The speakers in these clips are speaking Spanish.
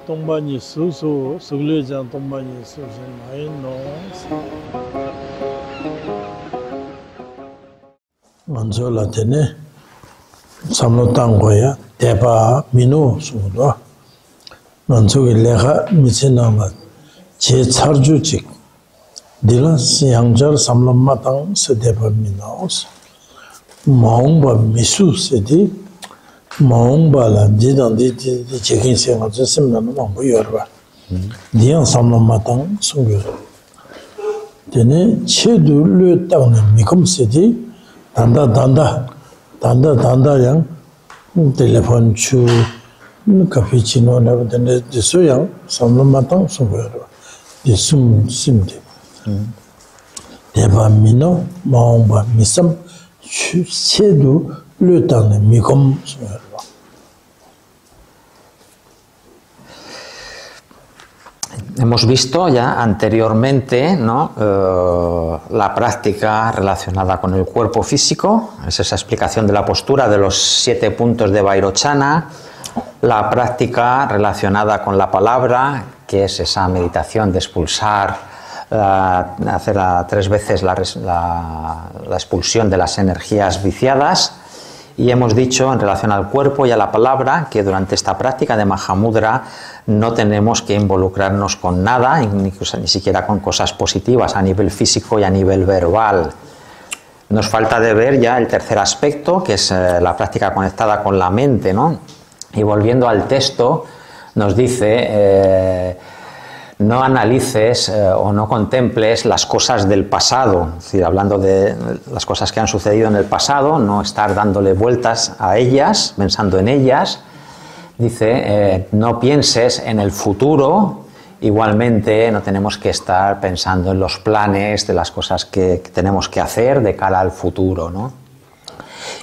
동반이 수수 수글레장 동반이 수수 많이 먼저 라테네 삼로땅 거야 대바 민우 수도 먼저 일레가 미치나마 제 차주직 딜라스 양절 삼롬마땅 세대바 민우스 마옹바 미수세디 마옹바라 지단디 제긴 생활 system은 뭐 여러봐 니양 삼롬마땅 숨겨 되네 체두르 땅은 미금세디 단다양 텔레폰 추 카푸치노 나버데 소양 삼롬마땅 숨겨 이숨 심데 대바미노 마옹바 미섬 체두 르땅의 미금 Hemos visto ya anteriormente, ¿no? La práctica relacionada con el cuerpo físico, es esa explicación de la postura de los 7 puntos de Vairochana, la práctica relacionada con la palabra, que es esa meditación de expulsar, hacer 3 veces la expulsión de las energías viciadas. Y hemos dicho en relación al cuerpo y a la palabra que durante esta práctica de Mahamudra no tenemos que involucrarnos con nada, ni siquiera con cosas positivas a nivel físico y a nivel verbal. Nos falta de ver ya el tercer aspecto, que es la práctica conectada con la mente, ¿no? Y volviendo al texto, nos dice no analices o no contemples las cosas del pasado, es decir, hablando de las cosas que han sucedido en el pasado, no estar dándole vueltas a ellas, pensando en ellas. Dice, no pienses en el futuro, igualmente no tenemos que estar pensando en los planes de las cosas que tenemos que hacer de cara al futuro, ¿no?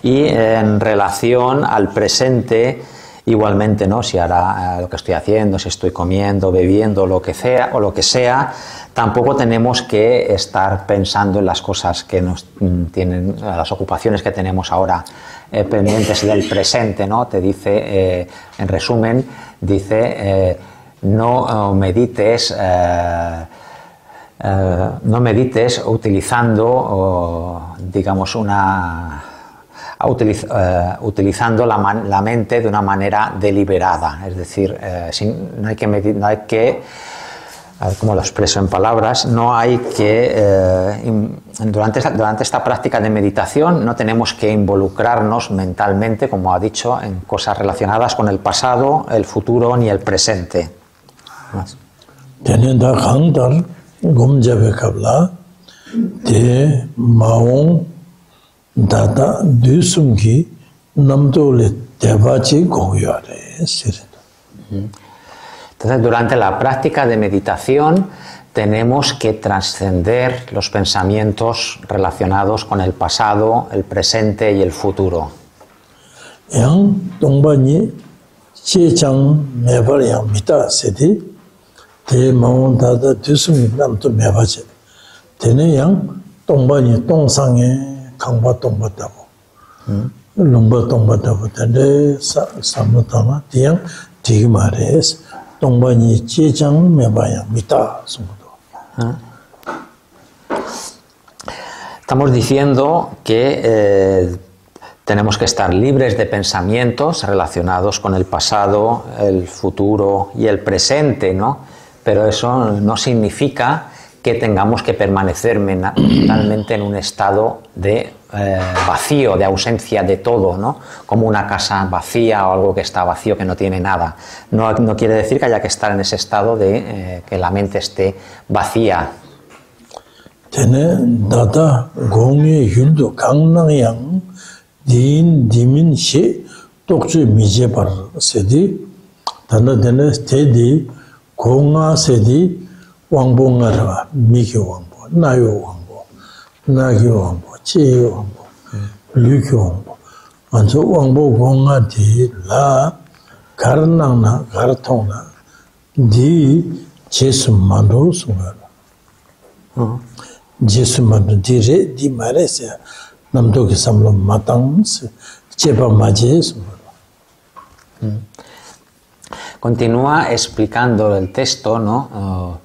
Y en relación al presente, igualmente, ¿no? Si ahora lo que estoy haciendo, si estoy comiendo, bebiendo, lo que sea, tampoco tenemos que estar pensando en las cosas que nos tienen, las ocupaciones que tenemos ahora pendientes del presente, ¿no? Te dice, en resumen, dice, no medites utilizando, digamos, utilizando la mente de una manera deliberada, es decir, no hay que, a ver cómo lo expreso en palabras, no hay que, durante esta práctica de meditación no tenemos que involucrarnos mentalmente, como ha dicho, en cosas relacionadas con el pasado, el futuro ni el presente. Teniendo 강달 gomjabe kabla de maung dada dusumgi namdole debachi goyare. Entonces, durante la práctica de meditación tenemos que trascender los pensamientos relacionados con el pasado, el presente y el futuro. Yang dongbani chechang mebar yang mita sedi de maung dada dusumgi namdo mebache. Tene yang dongbani dongsang에 강바 동바다고 lumba 동바다고 근데 삼노타마 디양 디기 말해서 동반이 제장 매봐야 미다 숨도. Estamos diciendo que tenemos que estar libres de pensamientos relacionados con el pasado, el futuro y el presente, ¿no? Pero eso no significa que tengamos que permanecer mentalmente en un estado de vacío, de ausencia de todo, ¿no? Como una casa vacía o algo que está vacío, que no tiene nada. No quiere decir que haya que estar en ese estado de que la mente esté vacía. Tene dada gongye yuldo gangnang din dimin she tokju mije bar sedi dana dene tedi gonga sedi 왕봉하라 미교 왕보 나요 왕보 나교 왕보 제 왕보 류교 왕보 먼저 왕보 공아디 라 가르낭나 가르통나 디 제수만도 숨어라 제수만도 디레 디 말에서 남도기 삼로 마땅스 제바 맞이 숨어라. Continúa explicando el texto, ¿no?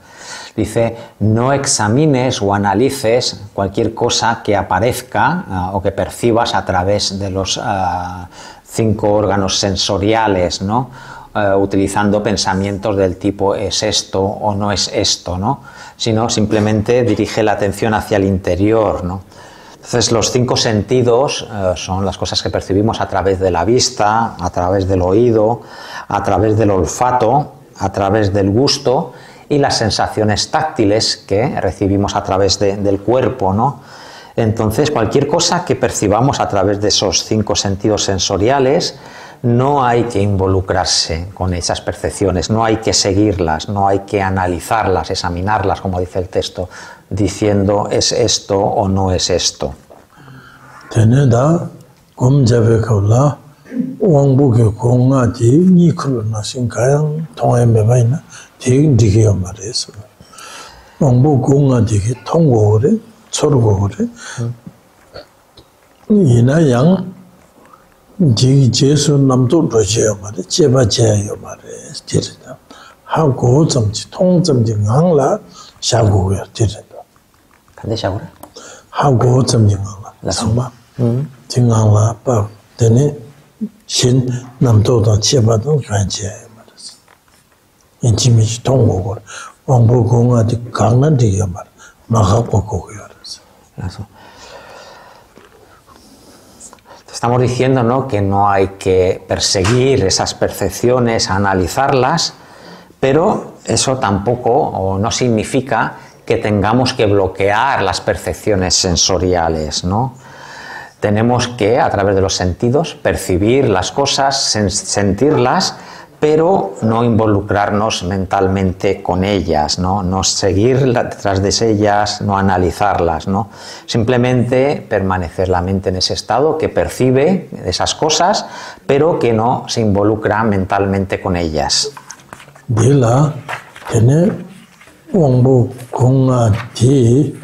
Dice, no examines o analices cualquier cosa que aparezca o que percibas a través de los 5 órganos sensoriales, ¿no? Utilizando pensamientos del tipo es esto o no es esto, ¿no? Sino simplemente dirige la atención hacia el interior, ¿no? Entonces los 5 sentidos son las cosas que percibimos a través de la vista, a través del oído, a través del olfato, a través del gusto y las sensaciones táctiles que recibimos a través del cuerpo, ¿no? Entonces, cualquier cosa que percibamos a través de esos 5 sentidos sensoriales, no hay que involucrarse con esas percepciones, no hay que seguirlas, no hay que analizarlas, examinarlas, como dice el texto, diciendo es esto o no es esto. Jigi Jesu namdo roje mare cheba jaya mare tirida ha go zamji tong zamji ngangla shago ya tirida ¿Qué shago? ha go zamji ngangla sangba jingangla pa dene shin namdo da cheba do jaya mare injimi tong go wangbo gonga di gangna di mare maha go go ya. Estamos diciendo, ¿no?, que no hay que perseguir esas percepciones, analizarlas, pero eso tampoco o no significa que tengamos que bloquear las percepciones sensoriales, ¿no? Tenemos que, a través de los sentidos, percibir las cosas, sentirlas, pero no involucrarnos mentalmente con ellas, ¿no? No seguir detrás de ellas, no analizarlas, ¿no? Simplemente permanecer la mente en ese estado que percibe esas cosas, pero que no se involucra mentalmente con ellas. Dila, tiene wangbo konga ti,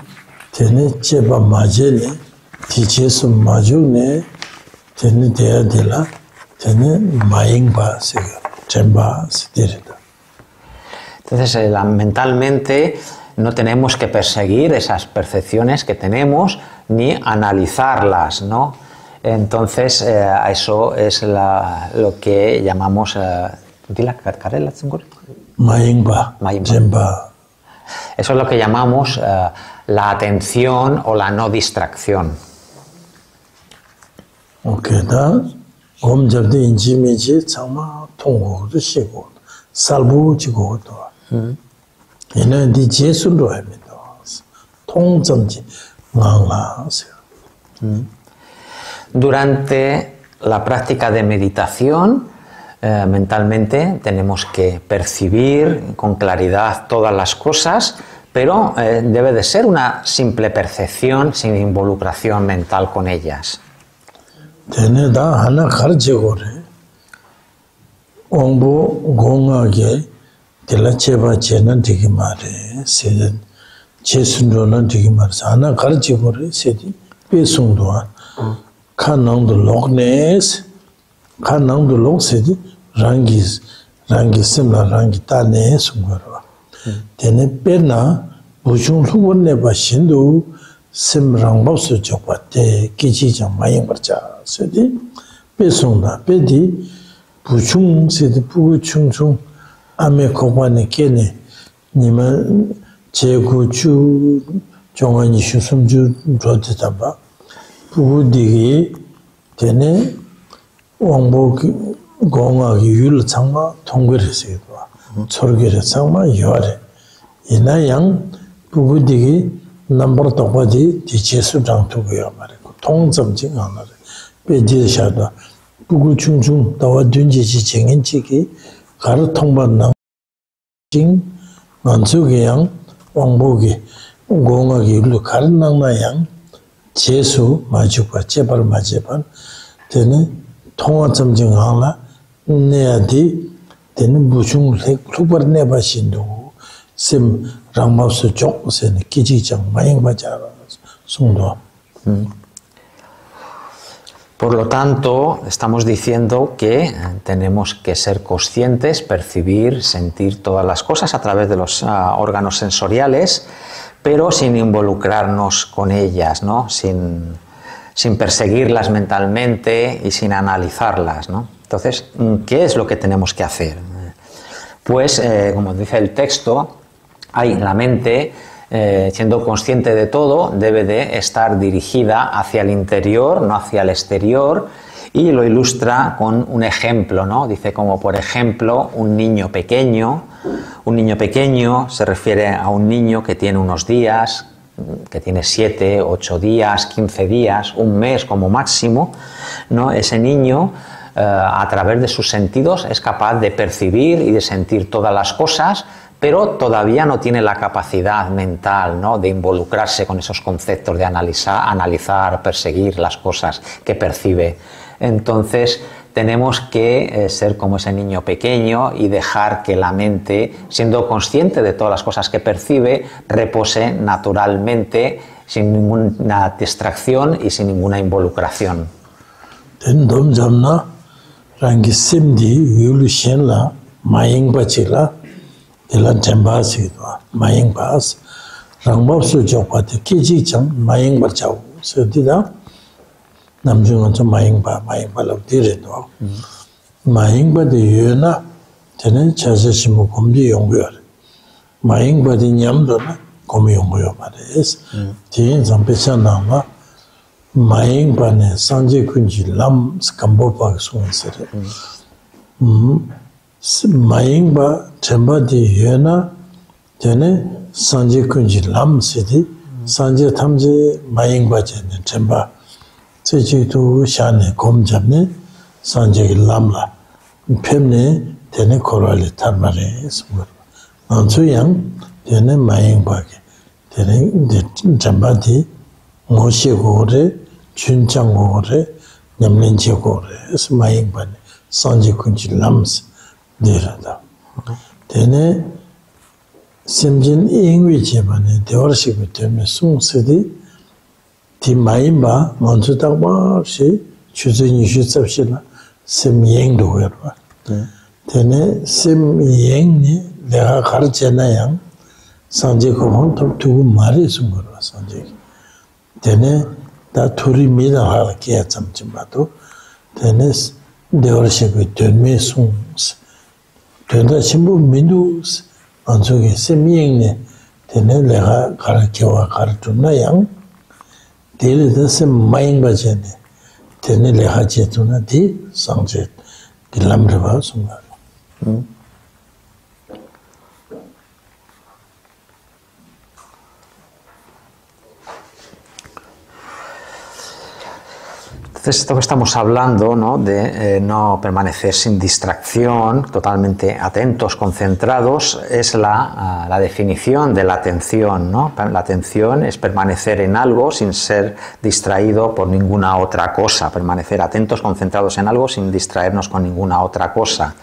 tiene cheba majele, ti chesu majune, tiene dea dila, tiene maingba siga. Entonces, mentalmente no tenemos que perseguir esas percepciones que tenemos ni analizarlas, ¿no? Entonces, eso es lo que llamamos Maingba. Eso es lo que llamamos la atención o la no distracción. Okay, Om jabde inji meje chama tongo de shego salbu jigo do ina di jesu do ha me do tong jamji ngangla se. Durante la práctica de meditación, mentalmente tenemos que percibir con claridad todas las cosas, pero debe de ser una simple percepción sin involucración mental con ellas. Tene da hana kharje gore ongbo gonga ge tela cheba chena digi mare se chesundo na digi mare hana kharje gore se di pesungdo kanang do loknes kanang do lok se di rangi simla rangi ta ne sungaro tene pena buchung lubone ba shindu sim rangbab su chokpa te kichi jang maying barcha sedi pesongda pedi buchung sedi pugu chung chung ame kokwa ne kene nima chegu chu chonga nishu sumju roti tamba pugu digi tene wangbo gonga ki yul changma tongere segedwa chorgere changma yore ina yang pugu digi number tokpa di jesu rang tukuya mara tong zamji nga mara pe di shada pugu chung chung dawa dunji chi jengin chi ki kar tongpa nang jing ngansu ki yang wangbo ki gonga ki lu kar nang na yang jesu ma chukpa chepar ma chepan tene tonga zamji nga la neya di tene buchung lukpar nepa shindu sim rangmapsu chok sene kichi chang maying bachara sungdo. Por lo tanto, estamos diciendo que tenemos que ser conscientes, percibir, sentir todas las cosas a través de los órganos sensoriales, pero sin involucrarnos con ellas, ¿no? Sin perseguirlas mentalmente y sin analizarlas, ¿no? Entonces, ¿qué es lo que tenemos que hacer? Pues, como dice el texto, la mente, siendo consciente de todo, debe de estar dirigida hacia el interior, no hacia el exterior, y lo ilustra con un ejemplo, ¿no? Dice como, por ejemplo, un niño pequeño. Un niño pequeño se refiere a un niño que tiene unos días, que tiene 7, 8 días, 15 días, un mes como máximo, ¿no? Ese niño, a través de sus sentidos, es capaz de percibir y de sentir todas las cosas, pero todavía no tiene la capacidad mental, ¿no? De involucrarse con esos conceptos, de analizar, perseguir las cosas que percibe. Entonces, tenemos que ser como ese niño pequeño y dejar que la mente, siendo consciente de todas las cosas que percibe, repose naturalmente, sin ninguna distracción y sin ninguna involucración. 남중은 좀 마잉바라고 되래도 마잉바의 유나 저는 자세심을 검지 연구요 마잉바의 냠도나 검이 연구요 말이에요. 뒤엔 zampesan나마 마잉바네 산제군지 람 스캄보박 송스레 마잉바 쳔바디 유나 저는 산제군지 람스디 산제 탐제 마잉바제는 쳔바 제주도 샤네 검잡네 산제기 람라 팸네 되네 코랄리 타마레 스물 안수양 되네 마잉바게 되네 잠바디 모시고레 춘장고레 냠렌지고레 스마잉바네 산제군지 람스 데라다 되네 심진 잉위제만에 대어시고 되면 숭스디 디 마임바 먼저 딱바시 주전이 주섭시나 심행도 해봐. 되네 심행니 내가 가르쳐나양 산제고 혼토 두고 말해준 거라 산제. 되네 다 둘이 미다 하게 참지 봐도 되네 대어시고 되면 숭스 되다 신부 민두 안쪽에 심행니 되네 내가 가르쳐나양 데르데스 마잉바제네 데네레 하제토나 디 상제 길람르바 송가 Entonces, esto que estamos hablando, ¿no? De no permanecer sin distracción, totalmente atentos, concentrados, es la definición de la atención, ¿no? La atención es permanecer en algo sin ser distraído por ninguna otra cosa, permanecer atentos, concentrados en algo sin distraernos con ninguna otra cosa.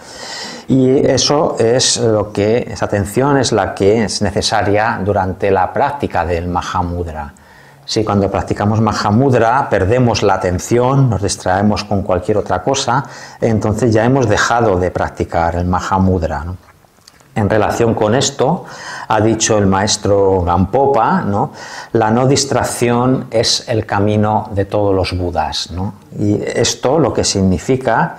Y eso es esa atención es la que es necesaria durante la práctica del Mahamudra. Si cuando practicamos Mahamudra perdemos la atención, nos distraemos con cualquier otra cosa, entonces ya hemos dejado de practicar el Mahamudra, ¿no? En relación con esto, ha dicho el maestro Gampopa, ¿no? La no distracción es el camino de todos los Budas, ¿no? Y esto lo que significa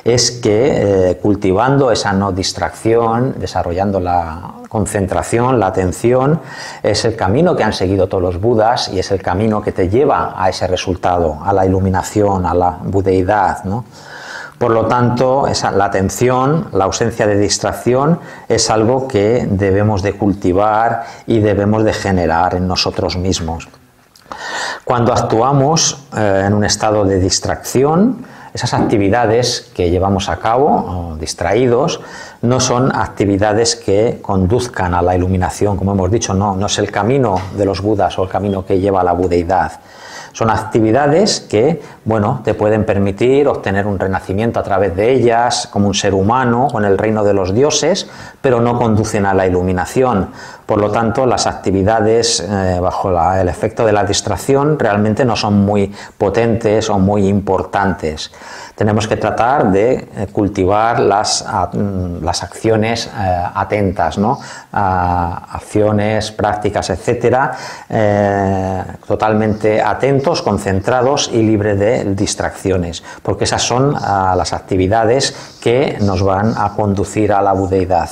es que cultivando esa no distracción, desarrollando la concentración, la atención, es el camino que han seguido todos los Budas y es el camino que te lleva a ese resultado, a la iluminación, a la budeidad, ¿no? Por lo tanto, la atención, la ausencia de distracción es algo que debemos de cultivar y debemos de generar en nosotros mismos. Cuando actuamos en un estado de distracción, esas actividades que llevamos a cabo, distraídos, no son actividades que conduzcan a la iluminación, como hemos dicho, no es el camino de los Budas o el camino que lleva a la budeidad. Son actividades que bueno, te pueden permitir obtener un renacimiento a través de ellas, como un ser humano, con el reino de los dioses, pero no conducen a la iluminación. Por lo tanto, las actividades bajo el efecto de la distracción realmente no son muy potentes o muy importantes. Tenemos que tratar de cultivar las acciones atentas, ¿no? Acciones, prácticas, etcétera, totalmente atentos, concentrados y libres de distracciones, porque esas son las actividades que nos van a conducir a la budeidad.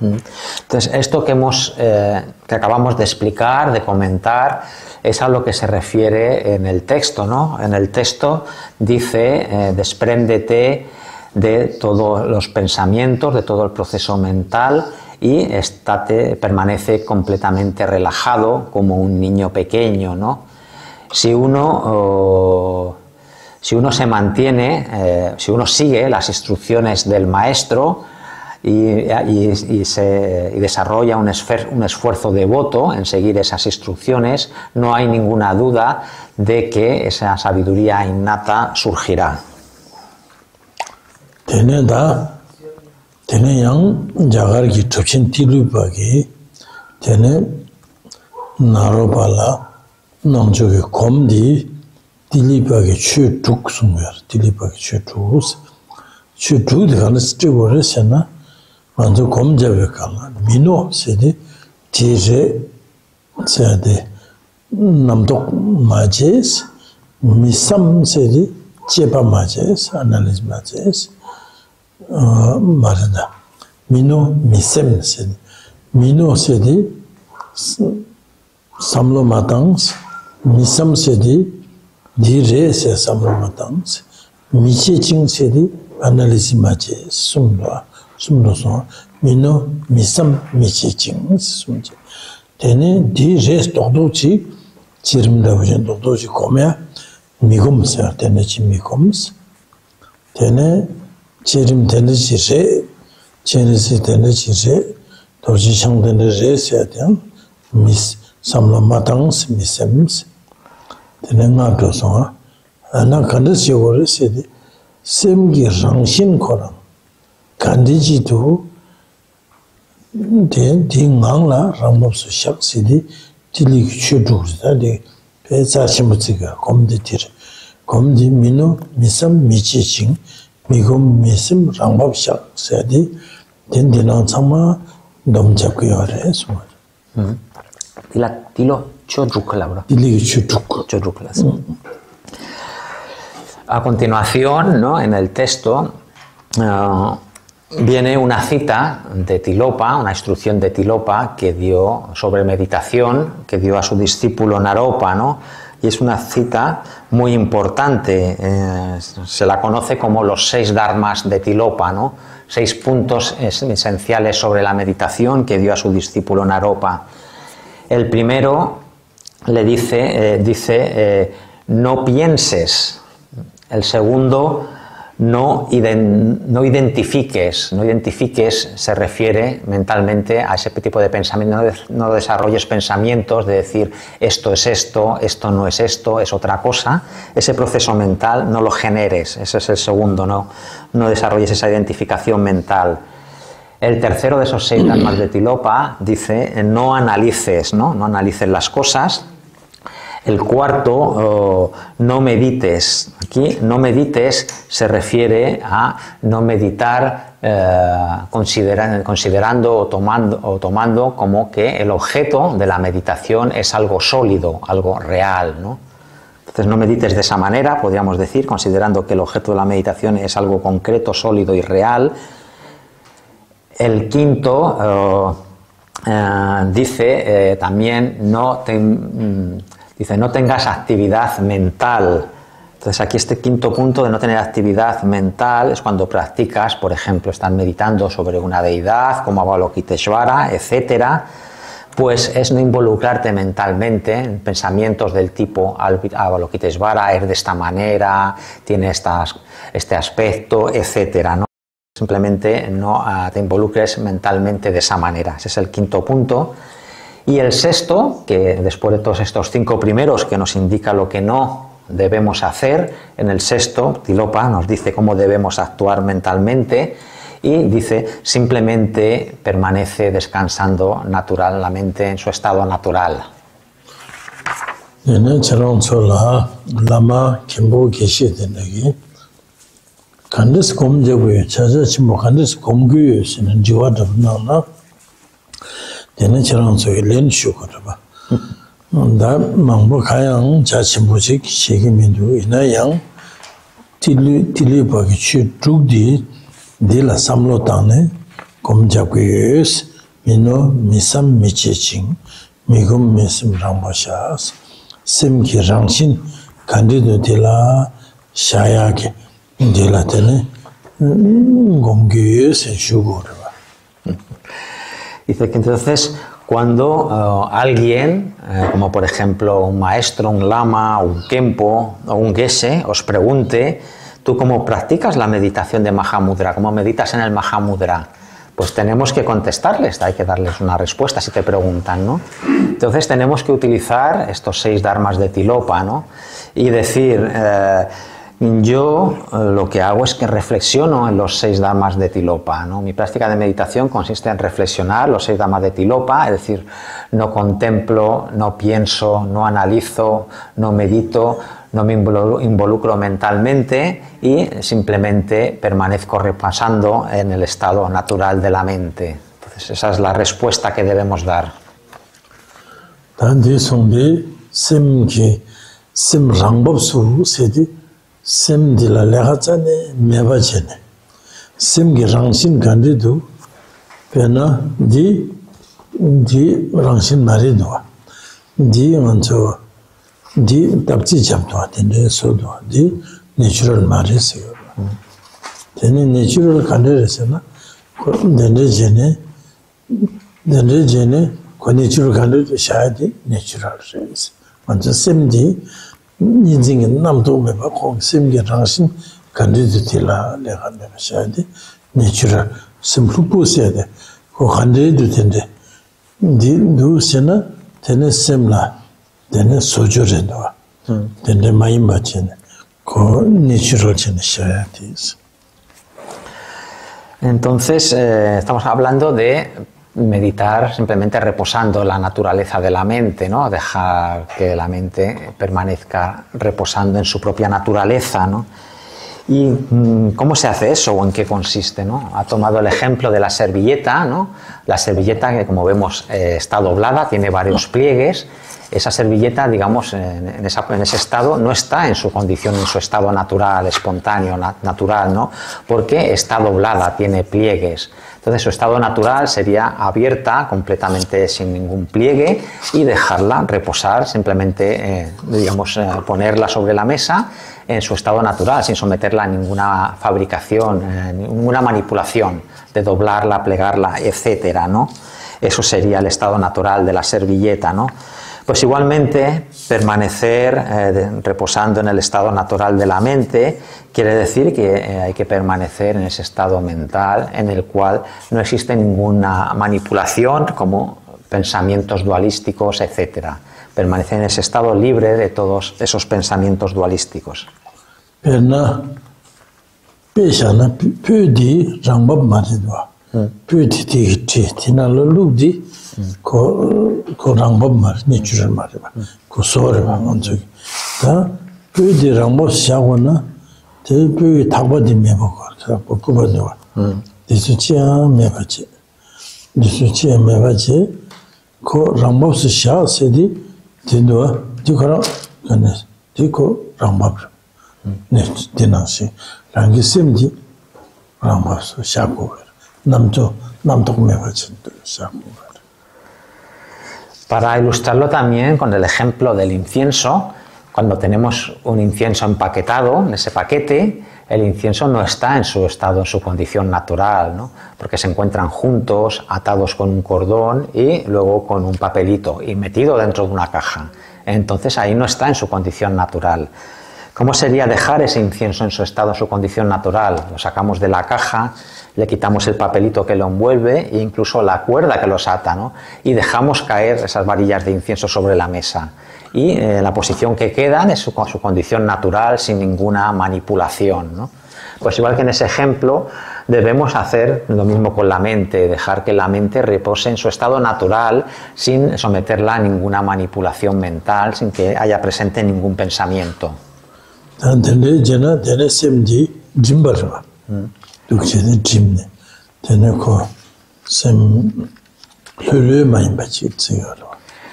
Entonces, esto que acabamos de explicar, de comentar, es a lo que se refiere en el texto, ¿no? En el texto dice, despréndete de todos los pensamientos, de todo el proceso mental y permanece completamente relajado como un niño pequeño, ¿no? Si uno se mantiene, si uno sigue las instrucciones del maestro y desarrolla un esfuerzo devoto en seguir esas instrucciones, no hay ninguna duda de que esa sabiduría innata surgirá. 먼저 검잡을 가면 민호 세대 제제 세대 남독 마제스 미삼 세대 제바 마제스 아날리즈 마제스 말한다 민호 미셈 세대 민호 세대 삼로 마당스 미삼 세대 디레세 삼로 마당스 미시징 세대 아날리즈 마제스 숨도서 민노 미삼 미치징 숨지 되네 디레스 도도지 지름다 보전 도도지 고메 미금스 되네 미금스 되네 지름 되네 지세 제네시 되네 지세 도지 상되네 레세된 미스 삼라마당스 미셈스 되네 나도서 아나 간데시 오르세디 셈기 랑신 코랑 간디지도 대딩망라 ramopsu shaksid이 딜리 추두르다데 배자심부지가 검디tir 검디 민노 미삼 미치징 미금 미심 ramopshak 세디 딘디나 참마 넘잡고요래 소마 Dilo chodruklabra. 딜리 추둑 Chodruklas. A continuación, ¿no? En el texto viene una cita de Tilopa, una instrucción de Tilopa que dio sobre meditación, que dio a su discípulo Naropa, ¿no? Y es una cita muy importante, se la conoce como los 6 dharmas de Tilopa, ¿no? 6 puntos esenciales sobre la meditación que dio a su discípulo Naropa. El primero le dice no pienses. El segundo, no identifiques se refiere mentalmente a ese tipo de pensamiento, no desarrolles pensamientos de decir esto es esto no es esto, es otra cosa. Ese proceso mental no lo generes, ese es el segundo, no desarrolles esa identificación mental. El tercero de esos 6 dharmas de Tilopa dice no analices las cosas. El cuarto, no medites. Aquí, no medites se refiere a no meditar considerando o tomando como que el objeto de la meditación es algo sólido, algo real, ¿no? Entonces, no medites de esa manera, podríamos decir, considerando que el objeto de la meditación es algo concreto, sólido y real. El quinto dice también no tengas actividad mental Entonces aquí este quinto punto de no tener actividad mental es cuando practicas, por ejemplo, estás meditando sobre una deidad como Avalokiteshvara, etcétera, pues es no involucrarte mentalmente en pensamientos del tipo Avalokiteshvara es de esta manera, tiene este aspecto, etcétera, ¿no? Simplemente no te involucres mentalmente de esa manera. Ese es el quinto punto. Y el sexto, que después de todos estos 5 primeros que nos indica lo que no debemos hacer, en el sexto, Tilopa nos dice cómo debemos actuar mentalmente y dice simplemente permanece descansando naturalmente en su estado natural. Da mangbo kayang cha chimbo chik sheki mindu ina yang tili bagi chu trukdi di la samlo tangne gom jabwe yus mino misam miche ching migum misim rangbo shaas sim ki rangshin kandido di la shaya ki di la tene gom yus en shugo. Dice que entonces cuando alguien, como por ejemplo un maestro, un lama, un kempo o un geshe, os pregunte, ¿tú cómo practicas la meditación de Mahamudra? ¿Cómo meditas en el Mahamudra? Pues tenemos que contestarles, hay que darles una respuesta si te preguntan, ¿no? Entonces tenemos que utilizar estos 6 dharmas de Tilopa, ¿no? Y decir, yo lo que hago es que reflexiono en los 6 dharmas de Tilopa, ¿no? Mi práctica de meditación consiste en reflexionar los 6 dharmas de Tilopa, es decir, no contemplo, no pienso, no analizo, no medito, no me involucro mentalmente y simplemente permanezco repasando en el estado natural de la mente. Entonces esa es la respuesta que debemos dar. Sem di la leha chane meba chene. Sem ki rangshin kandi du pena di rangshin mari duwa. Di ngancho di tabchi chabduwa, tende so duwa. Di natural mari siyo. Tene natural kandi rese na dende jene ko natural kandi du shaya di natural rese. Ngancho sem di 인생은 남도 매바 공심게 당신 간디드티 라 내가 매셔야 돼. 내추럴 심플 보셔야 돼. 그 간디드 텐데. 니 누세나 테네 셈라. 테네 소조레도. 텐데 많이 맞네. 그 내추럴 전셔야 돼. Entonces, estamos hablando de meditar simplemente reposando la naturaleza de la mente, ¿no? Dejar que la mente permanezca reposando en su propia naturaleza, ¿no? ¿Y cómo se hace eso o en qué consiste, ¿no? Ha tomado el ejemplo de la servilleta, ¿no? La servilleta que, como vemos, está doblada, tiene varios pliegues. Esa servilleta, digamos, en ese estado no está en su condición, en su estado natural, espontáneo, natural, ¿no? Porque está doblada, tiene pliegues. Entonces su estado natural sería abierta, completamente sin ningún pliegue, y dejarla reposar, simplemente, digamos, ponerla sobre la mesa en su estado natural, sin someterla a ninguna fabricación, ninguna manipulación de doblarla, plegarla, etcétera, ¿no? Eso sería el estado natural de la servilleta, ¿no? Pues igualmente, permanecer reposando en el estado natural de la mente quiere decir que hay que permanecer en ese estado mental en el cual no existe ninguna manipulación como pensamientos dualísticos, etc. Permanecer en ese estado libre de todos esos pensamientos dualísticos. ko rangbob mar natural mar ba ko sore ba monjo ta pödi rangbob shago na te pödi tagba di me ba ko ba do disu chia me ba che ko rangbob su sha se di do di ko kana di ko rangbob ne dinasi rangi sim di rangbob su shago namto me ba che shago. Para ilustrarlo también con el ejemplo del incienso, Cuando tenemos un incienso empaquetado, en ese paquete, el incienso no está en su estado, en su condición natural, ¿no? Porque se encuentran juntos, atados con un cordón y luego con un papelito y metido dentro de una caja. Entonces ahí no está en su condición natural. ¿Cómo sería dejar ese incienso en su estado, en su condición natural? Lo sacamos de la caja, le quitamos el papelito que lo envuelve e incluso la cuerda que los ata, ¿no? Y dejamos caer esas varillas de incienso sobre la mesa. Y la posición que quedan es su condición natural, sin ninguna manipulación, ¿no? Pues igual que en ese ejemplo, debemos hacer lo mismo con la mente, dejar que la mente repose en su estado natural, sin someterla a ninguna manipulación mental, sin que haya presente ningún pensamiento.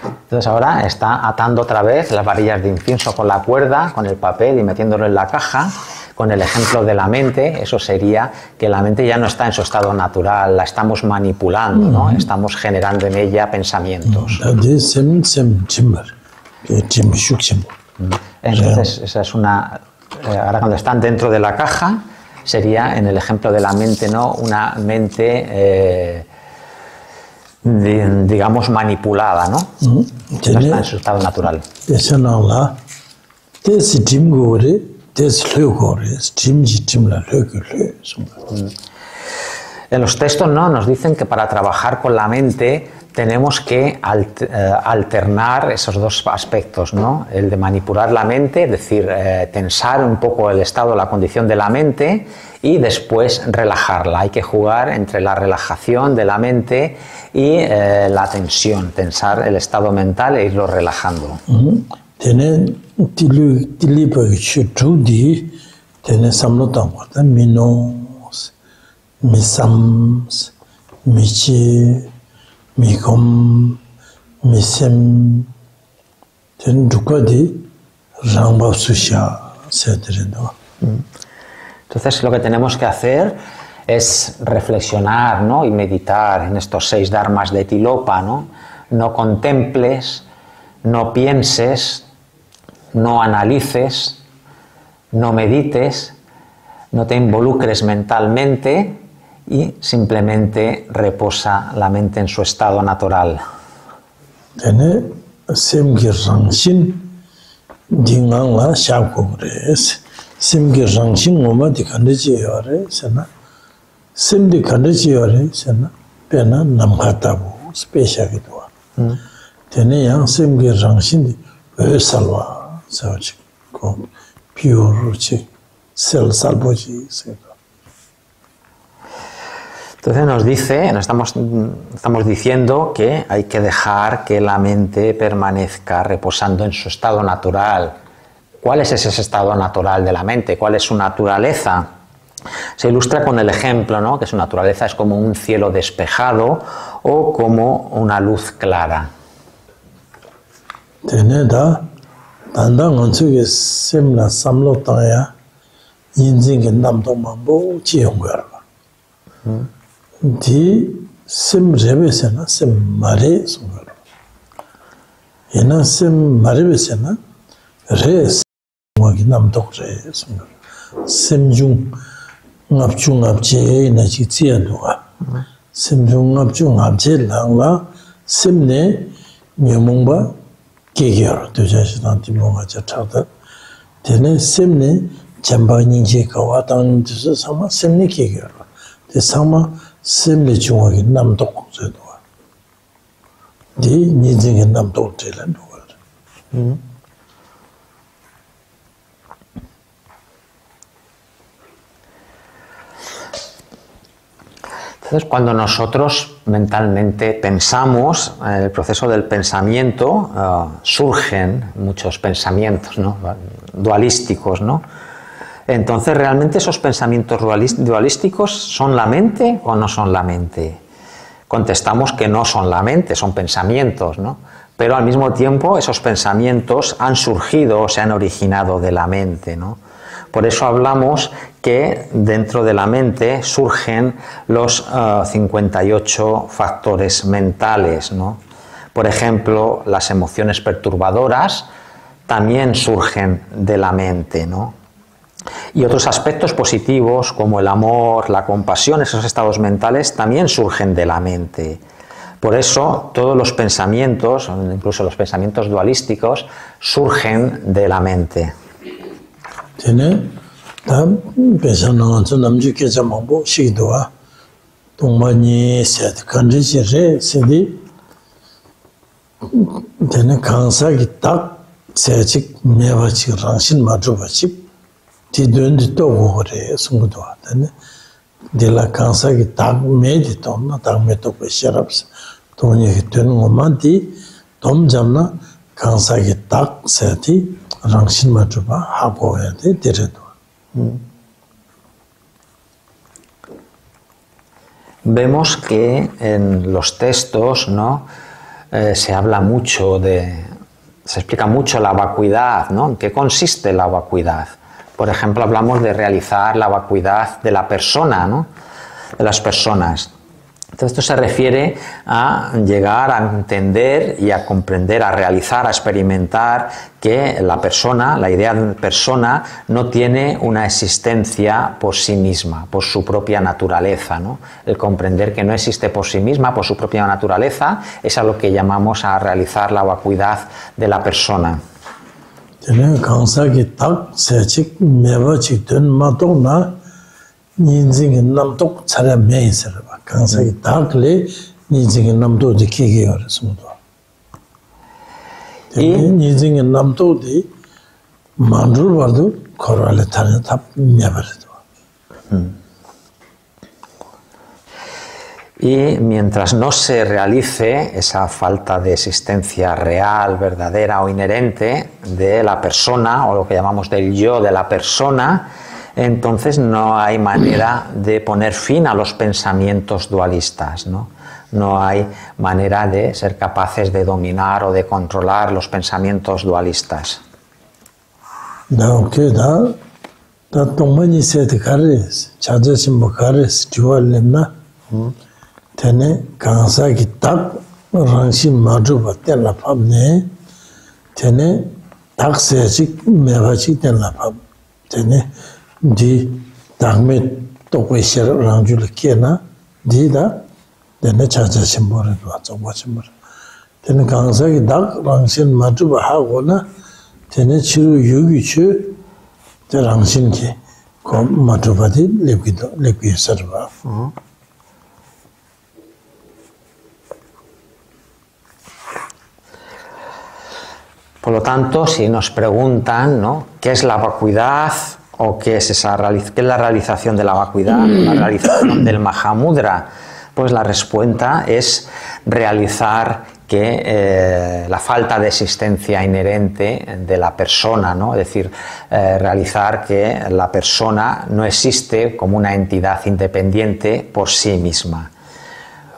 Entonces ahora está atando otra vez las varillas de incienso con la cuerda, con el papel y metiéndolo en la caja. Con el ejemplo de la mente, eso sería que la mente ya no está en su estado natural, la estamos manipulando, ¿no? Estamos generando en ella pensamientos. Entonces esa es una... Ahora cuando están dentro de la caja, sería en el ejemplo de la mente, ¿no? Una mente... digamos manipulada, ¿no? No está en su estado natural. En los textos, ¿no?, nos dicen que para trabajar con la mente tenemos que alternar esos dos aspectos, ¿no? El de manipular la mente, es decir, tensar un poco el estado, la condición de la mente y después relajarla. Hay que jugar entre la relajación de la mente y la tensión, tensar el estado mental e irlo relajando. Entonces lo que tenemos que hacer es reflexionar, ¿no?, y meditar en estos 6 dharmas de Tilopa, ¿no? No contemples, no pienses, no analices, no medites, no te involucres mentalmente y simplemente reposa la mente en su estado natural. Entonces nos dice, estamos diciendo que hay que dejar que la mente permanezca reposando en su estado natural. ¿Cuál es ese estado natural de la mente? ¿Cuál es su naturaleza? Se ilustra con el ejemplo, ¿no?, que su naturaleza es como un cielo despejado o como una luz clara. Entonces, cuando nosotros mentalmente pensamos, en el proceso del pensamiento surgen muchos pensamientos, ¿no?, dualísticos, ¿no? Entonces, ¿realmente esos pensamientos dualísticos son la mente o no son la mente? Contestamos que no son la mente, son pensamientos, ¿no? Pero al mismo tiempo esos pensamientos han surgido o se han originado de la mente, ¿no? Por eso hablamos que dentro de la mente surgen los 58 factores mentales, ¿no? Por ejemplo, las emociones perturbadoras también surgen de la mente, ¿no? Y otros aspectos positivos como el amor, la compasión, esos estados mentales también surgen de la mente. Por eso todos los pensamientos, incluso los pensamientos dualísticos, surgen de la mente. Tiene pensando en namju que llamamos shigdoa, tongmani set kanji jere sedi, tiene kansa ki tak sechik mevachik rangshin madrubachik, tidun di togo hore sungdoa, tiene de la kansa ki tak me di tomna tak me togo sharabs, tongni ki tun ngomandi tom jamna kansa ki tak seti rangshin madruba hago yade diredo. Vemos que en los textos, ¿no? Se habla mucho se explica mucho la vacuidad, ¿no? ¿En qué consiste la vacuidad? Por ejemplo, hablamos de realizar la vacuidad de la persona, ¿no? De las personas. Entonces, esto se refiere a llegar a entender y a comprender, a realizar, a experimentar que la persona, la idea de persona, no tiene una existencia por sí misma, por su propia naturaleza, ¿no? El comprender que no existe por sí misma, por su propia naturaleza, es a lo que llamamos a realizar la vacuidad de la persona. Ninjing namtok chara mei saraba kansa ki takle ninjing namto de kige yor sumdo ninjing namto de mandru bardu korale tane tap nyabardo. Y mientras no se realice esa falta de existencia real, verdadera o inherente de la persona, o lo que llamamos del yo de la persona, entonces no hay manera de poner fin a los pensamientos dualistas, ¿no? No hay manera de ser capaces de dominar o de controlar los pensamientos dualistas. Di dagme tokwe shir rangjul kena di da dene chacha chimbore dwa tsokwa chimbore dene gangsa ki dag rangshin madruba hago na dene chiru yugi chu de rangshin ki ko madruba di lepgi sarwa. Por lo tanto, si nos preguntan, ¿no?, ¿qué es la vacuidad? ¿O qué es la realización de la vacuidad? La realización del Mahamudra. Pues la respuesta es realizar que la falta de existencia inherente de la persona, ¿no? Es decir, realizar que la persona no existe como una entidad independiente por sí misma.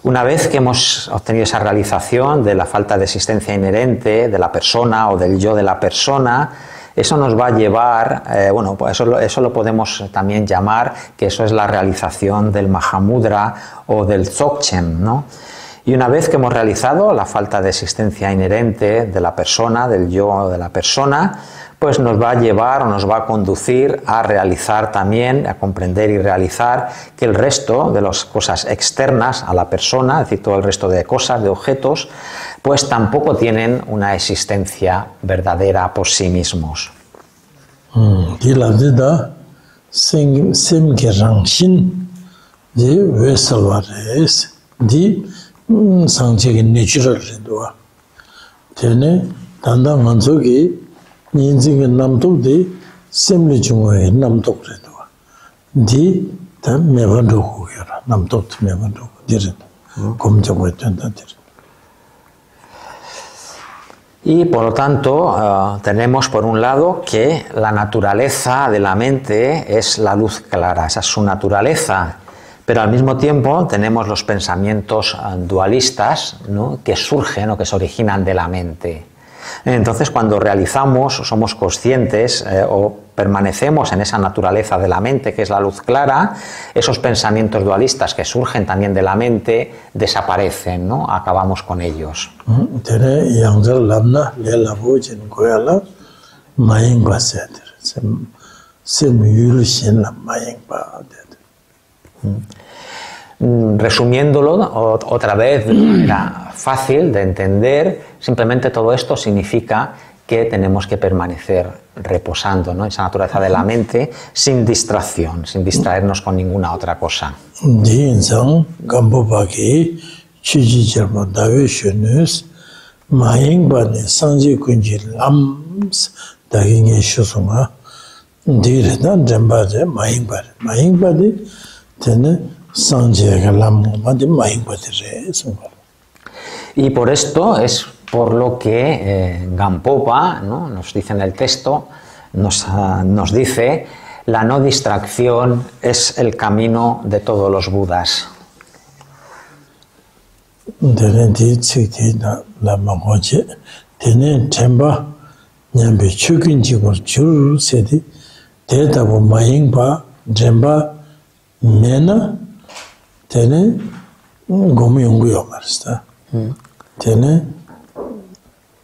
Una vez que hemos obtenido esa realización de la falta de existencia inherente de la persona o del yo de la persona, eso nos va a llevar, bueno, pues eso lo podemos también llamar que eso es la realización del Mahamudra o del Dzogchen, ¿no? Y una vez que hemos realizado la falta de existencia inherente de la persona, del yo de la persona, pues nos va a llevar o nos va a conducir a realizar también, a comprender y realizar que el resto de las cosas externas a la persona, es decir, todo el resto de cosas, de objetos, pues tampoco tienen una existencia verdadera por sí mismos. Y por lo tanto tenemos por un lado que la naturaleza de la mente es la luz clara, esa es su naturaleza, pero al mismo tiempo tenemos los pensamientos dualistas, ¿no?, que surgen o que se originan de la mente. Entonces, cuando realizamos, somos conscientes o permanecemos en esa naturaleza de la mente, que es la luz clara, esos pensamientos dualistas que surgen también de la mente desaparecen, ¿no? Acabamos con ellos. 마잉바 세들 셈 유르신라 마잉바. Resumiéndolo otra vez de manera fácil de entender, simplemente todo esto significa que tenemos que permanecer reposando, ¿no? Esa naturaleza de la mente sin distracción, sin distraernos con ninguna otra cosa. 디인상 감보바기 취지절모 다외슈누스 마잉바네 상지군지 람스 다잉의 슈송아 디르다 점바제 마잉바디 되는 상지가 람마디 마잉바디레 송바. Y por esto es por lo que Gampopa, ¿no? Nos dice en el texto, nos dice, la no distracción es el camino de todos los Budas.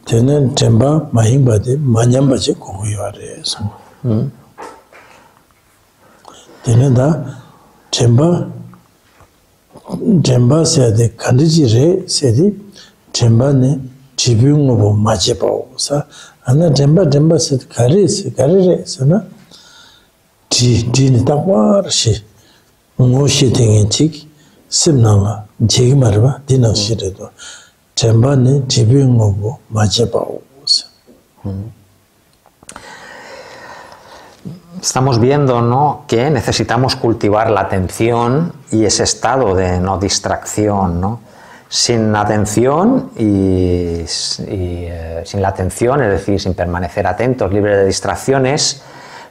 Tenen temba mahingba de manyamba je koyare so. Tenen da temba se de kandiji re se di temba ne jibyung bo maje ba sa ana temba se kare re so na di ni ta war shi ngo shi tengin chik simnanga jegi marba dinang shi re do. Estamos viendo, ¿no?, que necesitamos cultivar la atención y ese estado de no distracción, ¿no? Sin atención sin la atención, es decir, sin permanecer atentos, libres de distracciones,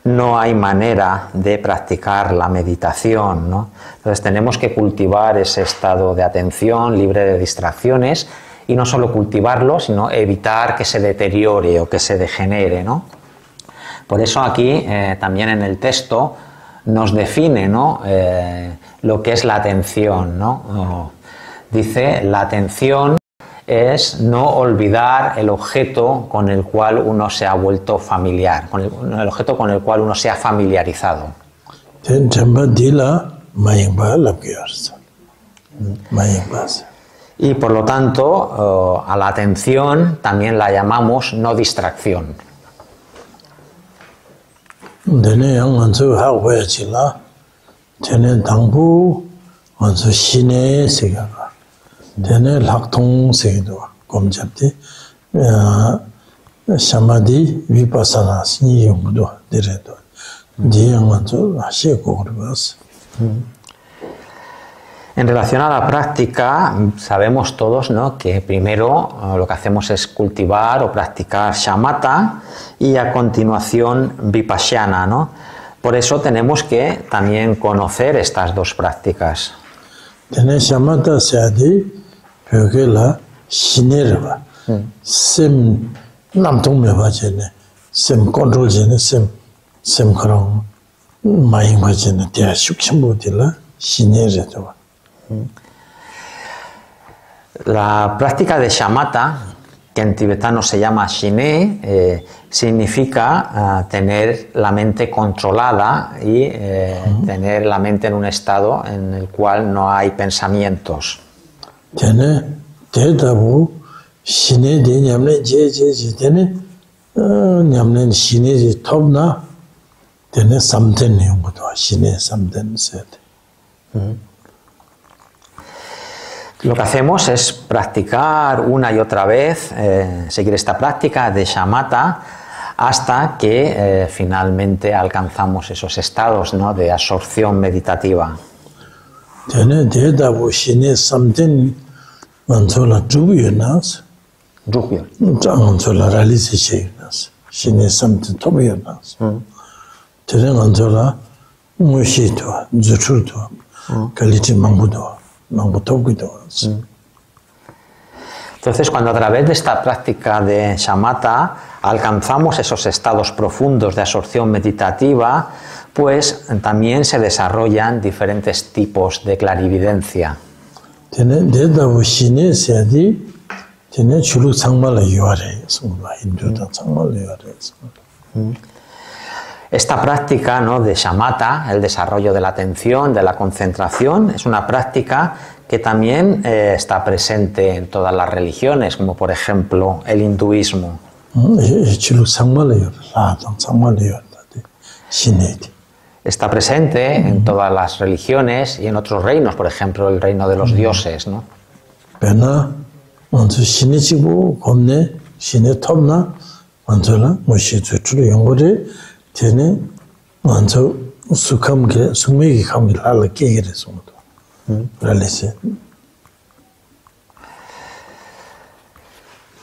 no hay manera de practicar la meditación, ¿no? Entonces tenemos que cultivar ese estado de atención libre de distracciones y no solo cultivarlo, sino evitar que se deteriore o que se degenere, ¿no? Por eso aquí también en el texto nos define, ¿no?, lo que es la atención, ¿no? Dice, la atención es no olvidar el objeto con el cual uno se ha vuelto familiar, el objeto con el cual uno se ha familiarizado. Y por lo tanto, a la atención también la llamamos no distracción. Samadhi vipassana ni yungdo direto diyanganzo asheko grabas. En relación a la práctica, sabemos todos, ¿no?, que primero lo que hacemos es cultivar o practicar shamatha y a continuación vipassana, ¿no? Por eso tenemos que también conocer estas dos prácticas. Tener shamatha se adi porque la shinerva sem namtung me bajene sem control jene sem krong mai bajene dia shukshimbo dila shinere to. La práctica de shamatha, que en tibetano se llama shine, significa tener la mente controlada y tener la mente en un estado en el cual no hay pensamientos. Shine de nyamne je tene nyamne shine je topna tene samten yungudo shine samten set. Lo que hacemos es practicar una y otra vez, seguir esta práctica de shamatha hasta que finalmente alcanzamos esos estados, ¿no?, de absorción meditativa. Tene de dabu shine samten manzola drubyunas. Drugyo. Anzola realizaciones, shine samten tobyunas. Tene anzola mushito, zuchuto, kaliti mangudo. Entonces, cuando a través de esta práctica de shamatha alcanzamos esos estados profundos de absorción meditativa, pues también se desarrollan diferentes tipos de clarividencia. Esta práctica, ¿no?, de shamatha, el desarrollo de la atención, de la concentración, es una práctica que también está presente en todas las religiones, como por ejemplo el hinduismo. Está presente en todas las religiones y en otros reinos, por ejemplo el reino de los dioses, ¿no?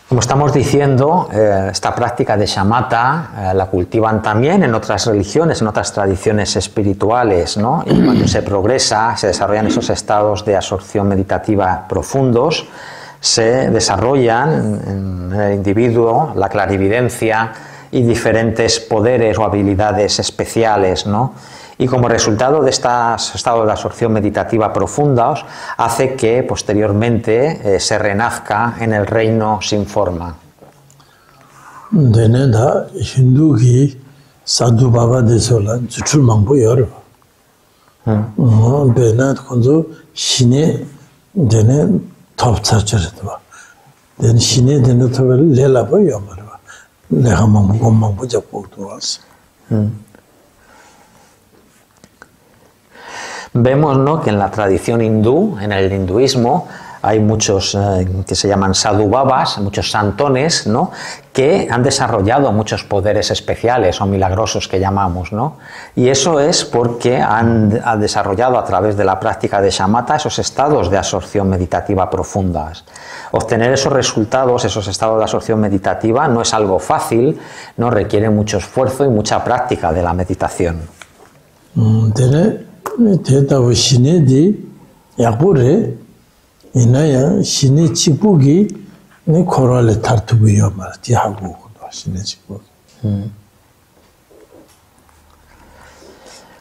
Como estamos diciendo, esta práctica de shamatha la cultivan también en otras religiones, en otras tradiciones espirituales, ¿no? Y cuando se progresa, se desarrollan esos estados de absorción meditativa profundos, se desarrollan en el individuo la clarividencia y diferentes poderes o habilidades especiales, ¿no? Y como resultado de estos estados de absorción meditativa profundos, hace que posteriormente se renazca en el reino sin forma. Vemos, ¿no?, que en la tradición hindú, en el hinduismo, hay muchos que se llaman sadhu babas, muchos santones, ¿no?, que han desarrollado muchos poderes especiales o milagrosos que llamamos, ¿no? Y eso es porque han desarrollado a través de la práctica de shamatha esos estados de absorción meditativa profundas. Obtener esos resultados, esos estados de absorción meditativa, no es algo fácil, no requiere mucho esfuerzo y mucha práctica de la meditación. 대다고 신의디 약보래 이나야 신의 지국이 네 코랄에 타르투고요 말지 하고 신의 지국.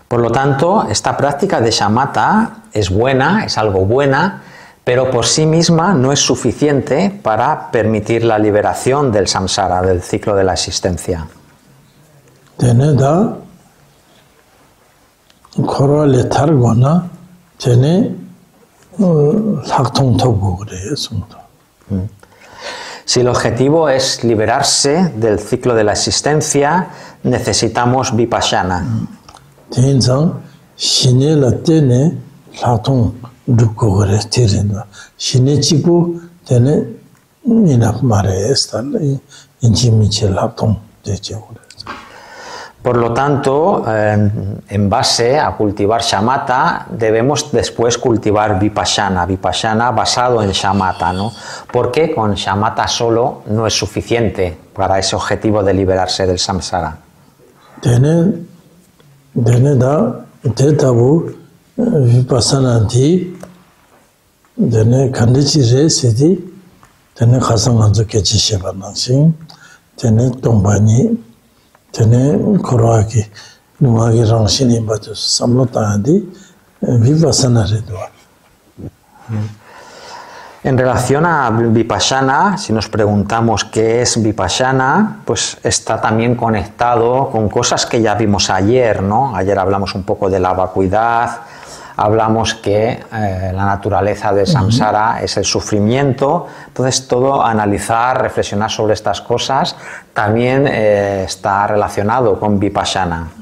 Por lo tanto, esta práctica de shamatha es buena, es algo buena, pero por sí misma no es suficiente para permitir la liberación del samsara, del ciclo de la existencia. Si el objetivo es liberarse del ciclo de la existencia, necesitamos vipassana. Por lo tanto, en base a cultivar shamatha, debemos después cultivar vipassana, vipassana basado en shamatha, ¿no? Porque con shamatha solo no es suficiente para ese objetivo de liberarse del samsara. En relación a vipassana, si nos preguntamos qué es vipassana, pues está también conectado con cosas que ya vimos ayer, ¿no? Ayer hablamos un poco de la vacuidad, hablamos que la naturaleza del samsara es el sufrimiento. Entonces, todo analizar, reflexionar sobre estas cosas también está relacionado con vipassana.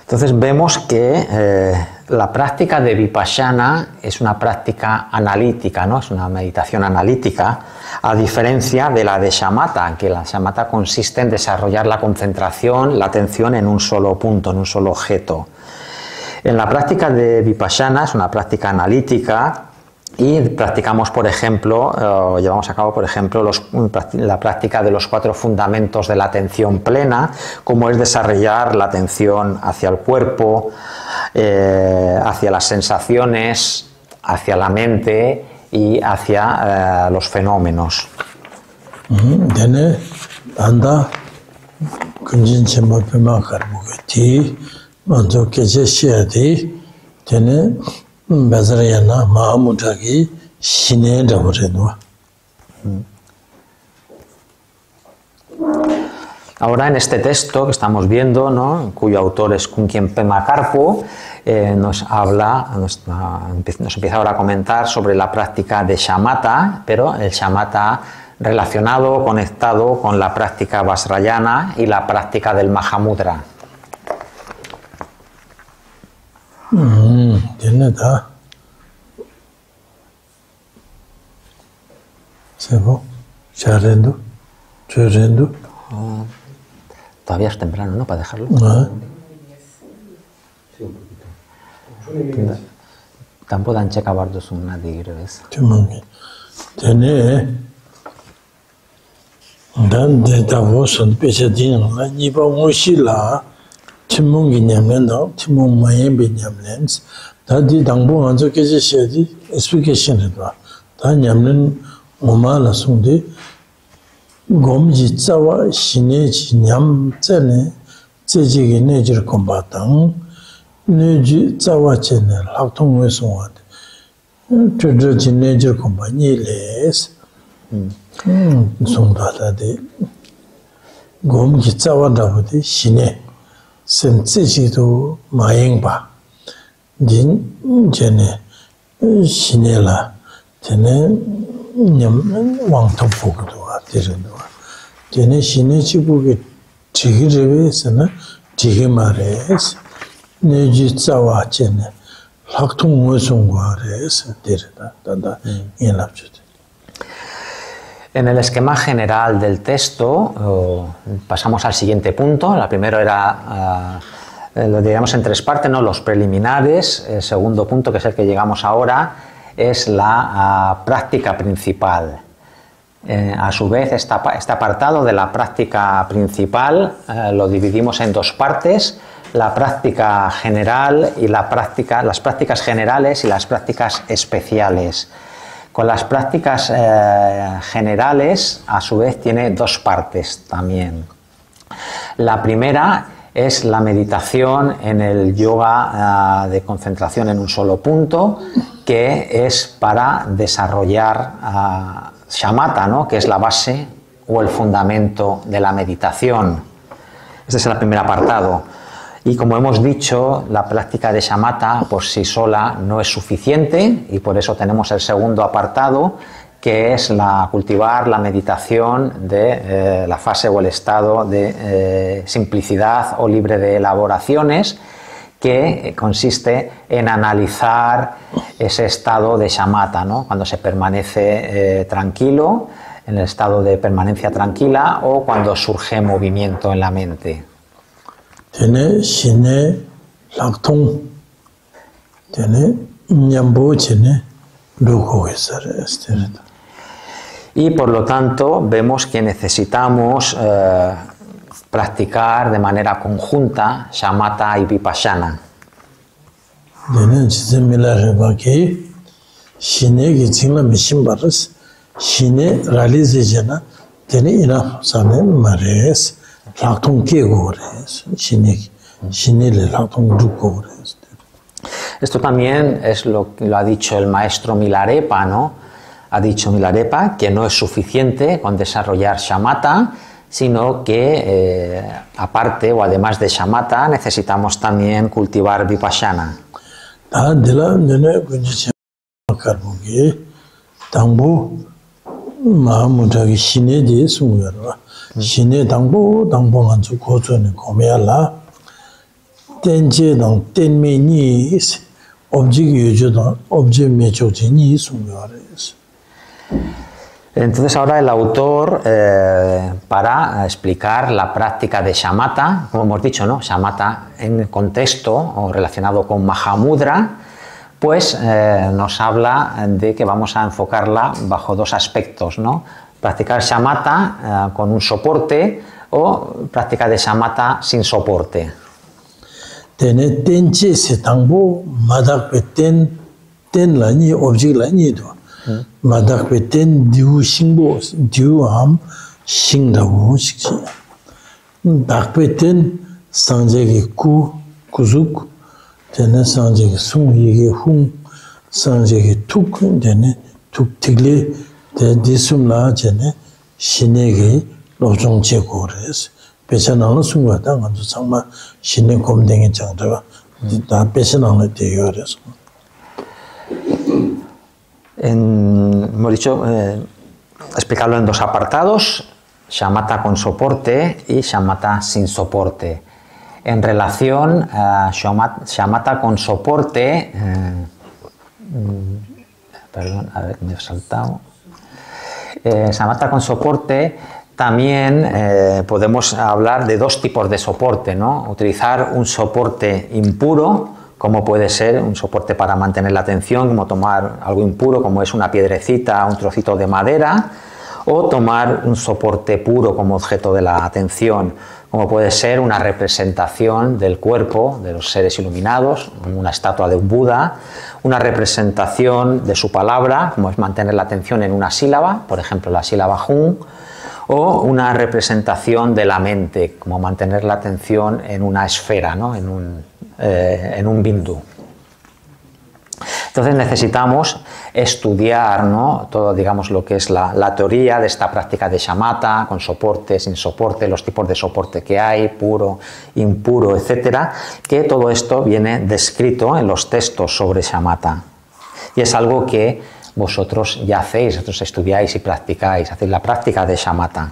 Entonces vemos que la práctica de vipassana es una práctica analítica, ¿no? Es una meditación analítica, a diferencia de la de shamatha, que la shamatha consiste en desarrollar la concentración, la atención en un solo punto, en un solo objeto. En la práctica de vipassana, es una práctica analítica, Y practicamos, por ejemplo, llevamos a cabo, por ejemplo, la práctica de los 4 fundamentos de la atención plena, como es desarrollar la atención hacia el cuerpo, hacia las sensaciones, hacia la mente y hacia los fenómenos. Tiene anda kunjin chemba pima karbuti manzo keje shedi tiene bazarayana mahamudagi shine daburenwa. Ahora en este texto que estamos viendo, ¿no?, cuyo autor es Kunkien Pema Karpo, nos empieza ahora a comentar sobre la práctica de shamatha, pero el shamatha relacionado, conectado con la práctica Vajrayana y la práctica del Mahamudra. Tiene da. Sebo, charendo, chorendo. Todavía es temprano, ¿no?, para dejarlo. Sí, un poquito. Tampoco dan checa bardos una digres. Tiene dan de Davos pesadin la ni ba moshi la timung nyamlen da timung mayen be nyamlen da di dangbo anzo ke je shedi explication da nyamlen ngoma la sungde gomji tsawa shine ji nyam tsene tseji ge nejir komba tang neji tsawa chene laktong we sungwa de ji nejir komba ni les sungda de gomji tsawa da de shine sen tseji do mayen ba din jene shine la tene nyam wang topu do atiren Tiene shine chibuke tiki rewe na tiki mares, neji tsawa chene, laktung mwe sungwa res, tanda inlapchute. En el esquema general del texto pasamos al siguiente punto. La primero era, lo diríamos en 3 partes, ¿no?, los preliminares. El segundo punto, que es el que llegamos ahora, es la práctica principal. A su vez, este apartado de la práctica principal lo dividimos en 2 partes: la práctica general y las prácticas generales y las prácticas especiales. Con las prácticas generales, a su vez, tiene 2 partes también. La primera es la meditación en el yoga de concentración en un solo punto, que es para desarrollar shamatha, ¿no?, que es la base o el fundamento de la meditación. Este es el primer apartado. Y como hemos dicho, la práctica de shamatha por sí sola no es suficiente, y por eso tenemos el segundo apartado, que es cultivar la meditación de la fase o el estado de simplicidad o libre de elaboraciones, que consiste en analizar ese estado de shamatha, ¿no?, cuando se permanece tranquilo, en el estado de permanencia tranquila, o cuando surge movimiento en la mente. Tiene shine laktong, tiene nyambo chene lujo Y por lo tanto vemos que necesitamos practicar de manera conjunta shamatha y vipassana. Tiene chizimila rebaki shine ki chingla mishin baras shine realize jana tiene ina sane mares laktong ke gores shine le laktong du gores. Esto también es lo ha dicho el maestro Milarepa, ¿no? Ha dicho Milarepa que no es suficiente con desarrollar shamatha, sino que aparte o además de shamatha necesitamos también cultivar vipassana. Entonces ahora el autor, para explicar la práctica de shamatha, como hemos dicho, ¿no?, shamatha en contexto o relacionado con Mahamudra, pues nos habla de que vamos a enfocarla bajo dos aspectos, ¿no? Practicar shamatha con un soporte o práctica de shamatha sin soporte. Tene tenche se tangbo madak pe ten la ni object la ni do. Madak pe ten diu shingbo diu am shing da wo shikchi. Dak pe ten sanje ge kuzuk tene sanje ge sung ye ge hung sanje ge tuk tene tuk tigle de disum la jene shine ge lojong che ko res. 배선하는 순간에 아주 정말 신의 검댕이 장자가 다 배선하는 되어서. Hemos dicho explicarlo en dos apartados, shamatha con soporte y shamatha sin soporte. En relación a shamatha con soporte, perdón, a ver, me he saltado. Shamatha con soporte. También podemos hablar de dos tipos de soporte, ¿no? Utilizar un soporte impuro, como puede ser un soporte para mantener la atención, como tomar algo impuro, como es una piedrecita, un trocito de madera, o tomar un soporte puro como objeto de la atención, como puede ser una representación del cuerpo de los seres iluminados, una estatua de un Buda, una representación de su palabra, como es mantener la atención en una sílaba, por ejemplo la sílaba Hum, o una representación de la mente, como mantener la atención en una esfera, ¿no? en un bindu. Entonces necesitamos estudiar, ¿no? Todo, digamos, lo que es la teoría de esta práctica de shamatha, con soporte, sin soporte, los tipos de soporte que hay, puro, impuro, etcétera, que todo esto viene descrito en los textos sobre shamatha. Y es algo que vosotros ya hacéis, vosotros estudiáis y practicáis, hacéis la práctica de shamatha.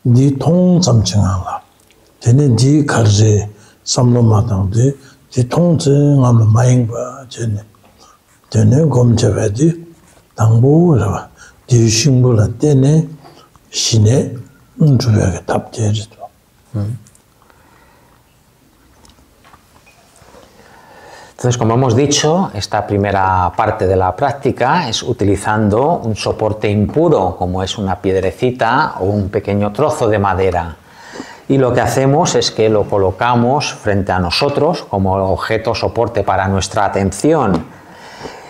Di tong samchingala, tene di karze samlo matangde, di tong tse ngamlo mayingba jene, tene gomchebe di tangbo raba, di shingbo la tene shine nchubega tabde rito. Entonces, como hemos dicho, esta primera parte de la práctica es utilizando un soporte impuro, como es una piedrecita o un pequeño trozo de madera. Y lo que hacemos es que lo colocamos frente a nosotros como objeto soporte para nuestra atención.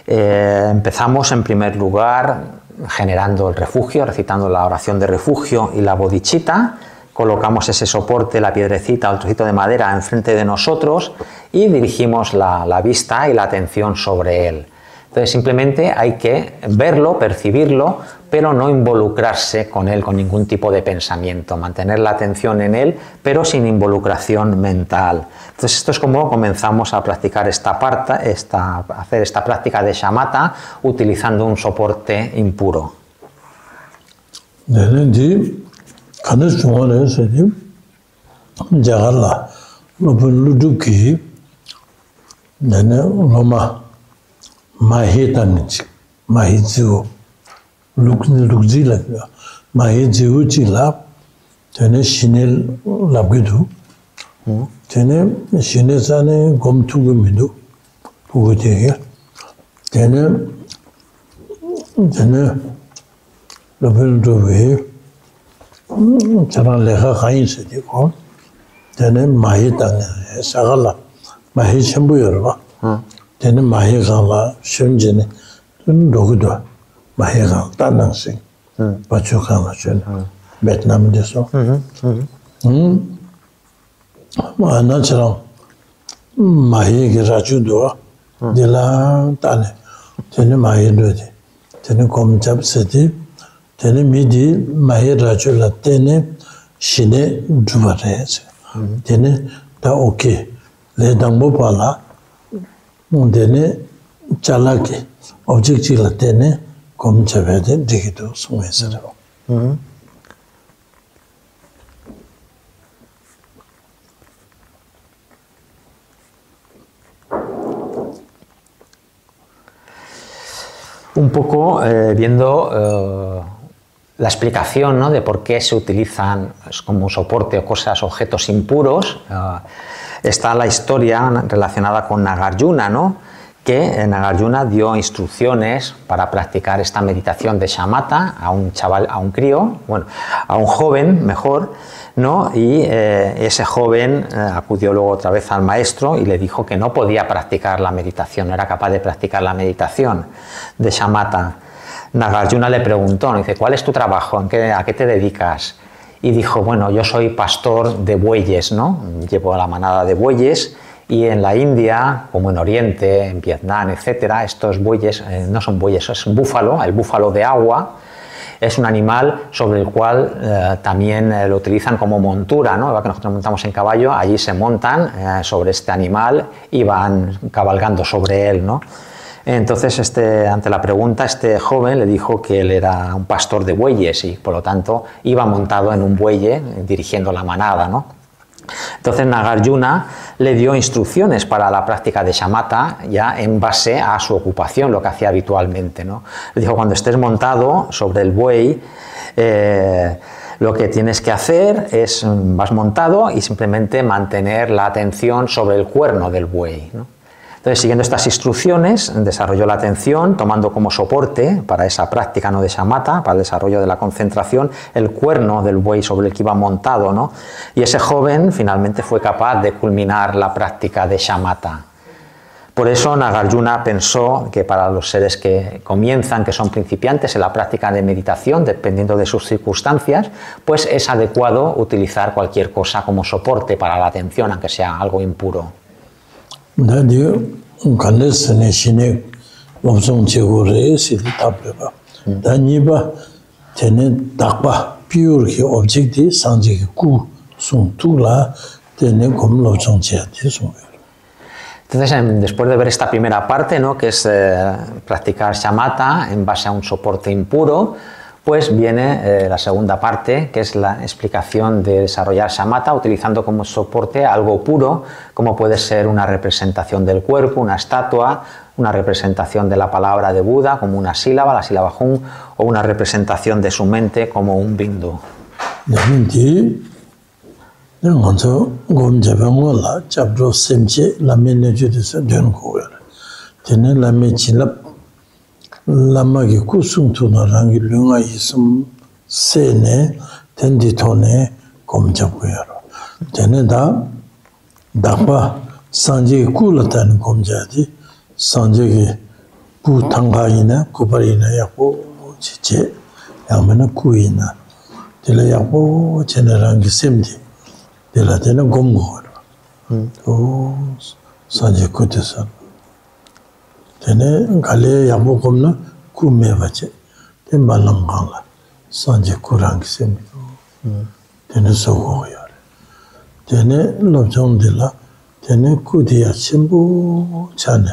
Empezamos en primer lugar generando el refugio, recitando la oración de refugio y la bodhicitta. Colocamos ese soporte, la piedrecita o el trocito de madera enfrente de nosotros y dirigimos la vista y la atención sobre él. Entonces simplemente hay que verlo, percibirlo, pero no involucrarse con él, con ningún tipo de pensamiento, mantener la atención en él, pero sin involucración mental. Entonces esto es como comenzamos a practicar hacer esta práctica de shamatha utilizando un soporte impuro. Kanis chungwa sadi jagala lopun luduki nene loma mahi taninchik mahi zivu lukzi lakya mahi zivu chila tene shine labgidu tene shine zane gomtugu midu pugu tege tene lopun luduki 저런 내가 가인스 되고 되는 마이 땅에 사갈라 마이 전부 열어 되는 마이 가라 현재는 누구도 마이가 단당생 바추가나 전 베트남에서 뭐 나처럼 마이가 라주도 데라 단에 되는 마이도 되는 검잡세디 tene midi mahi rajo la tene shine dhruva reyase. Tene ta oke, le dangbo pala, tene 잘하게 object를 때네 검접해야 돼 되기도 송해서라고. Un poco viendo la explicación, ¿no?, de por qué se utilizan como soporte o cosas, objetos impuros, está la historia relacionada con Nagarjuna, ¿no?, que Nagarjuna dio instrucciones para practicar esta meditación de shamatha a un chaval, a un crío, bueno, a un joven mejor, ¿no? Y ese joven acudió luego otra vez al maestro y le dijo que no podía practicar la meditación, no era capaz de practicar la meditación de shamatha. Nagarjuna le preguntó, dice, ¿cuál es tu trabajo? ¿A qué te dedicas? Y dijo, bueno, yo soy pastor de bueyes, ¿no? Llevo la manada de bueyes y en la India, como en Oriente, en Vietnam, etcétera, estos bueyes no son bueyes, es un búfalo, el búfalo de agua. Es un animal sobre el cual también lo utilizan como montura, ¿no? Igual que nosotros montamos en caballo, allí se montan sobre este animal y van cabalgando sobre él, ¿no? Entonces, ante la pregunta, este joven le dijo que él era un pastor de bueyes y, por lo tanto, iba montado en un bueye dirigiendo la manada, ¿no? Entonces Nagarjuna le dio instrucciones para la práctica de shamatha ya en base a su ocupación, lo que hacía habitualmente, ¿no? Le dijo, cuando estés montado sobre el buey, lo que tienes que hacer es, vas montado y simplemente mantener la atención sobre el cuerno del buey, ¿no? Entonces, siguiendo estas instrucciones, desarrolló la atención, tomando como soporte para esa práctica, ¿no?, de shamatha, para el desarrollo de la concentración, el cuerno del buey sobre el que iba montado, ¿no? Y ese joven finalmente fue capaz de culminar la práctica de shamatha. Por eso Nagarjuna pensó que para los seres que comienzan, que son principiantes en la práctica de meditación, dependiendo de sus circunstancias, pues es adecuado utilizar cualquier cosa como soporte para la atención, aunque sea algo impuro. Digo, 간데스네 신의 몸성 제고를 시디 답해봐. 다니바 되는 딱바 비율기 오브젝트 상직이 구 송투라 되는 검로정 제한테 송요. Entonces, después de ver esta primera parte, ¿no?, que es practicar shamatha en base a un soporte impuro, pues viene la segunda parte, que es la explicación de desarrollar shamatha utilizando como soporte algo puro, como puede ser una representación del cuerpo, una estatua, una representación de la palabra de Buda como una sílaba, la sílaba Hum, o una representación de su mente como un bindu. 라마기 구승투나 랑기 릉아 있음 세네 텐디토네 검잡고요. 되는다 다바 산지 꿀었다는 검자디 산지기 구탕가이나 구바리나 약보 지체 야면은 구이나 딜라 약보 제네랑기 셈디 딜라데는 검고로 오 산지 구테서 되네 갈래 야보 검나 구매바체 된 말랑강라 산지 구랑기 셈디 되네 소고요 되네 롭종딜라 되네 구디야 신부 자네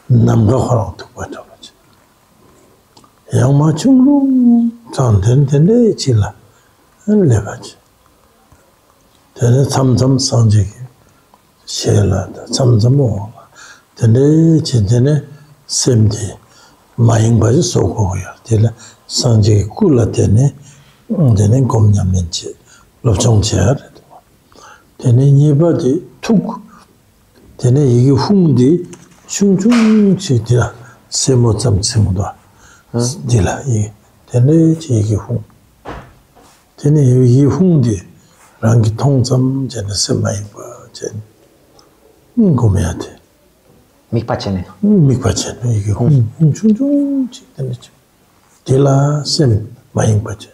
남가 허랑 듣고죠. 양마 중로 전된데 지라 레바지 되네 삼삼 산지기 셰라다 삼삼모 되네 진전에 셈디 마잉바지 소고요. 되네 산지기 꿀라 되네 되네 검냠면치 롭종지야 되네 니바디 툭 되네 이게 흉디 슝슝치디라 세모점 쯤도 디라 이 되네 이게 흉 되네 이게 흉디 랑기 통점 제네 세마이버 제 고메야 돼 mikpachene 이게 흉슝슝치 되네 디라 셈 마잉바제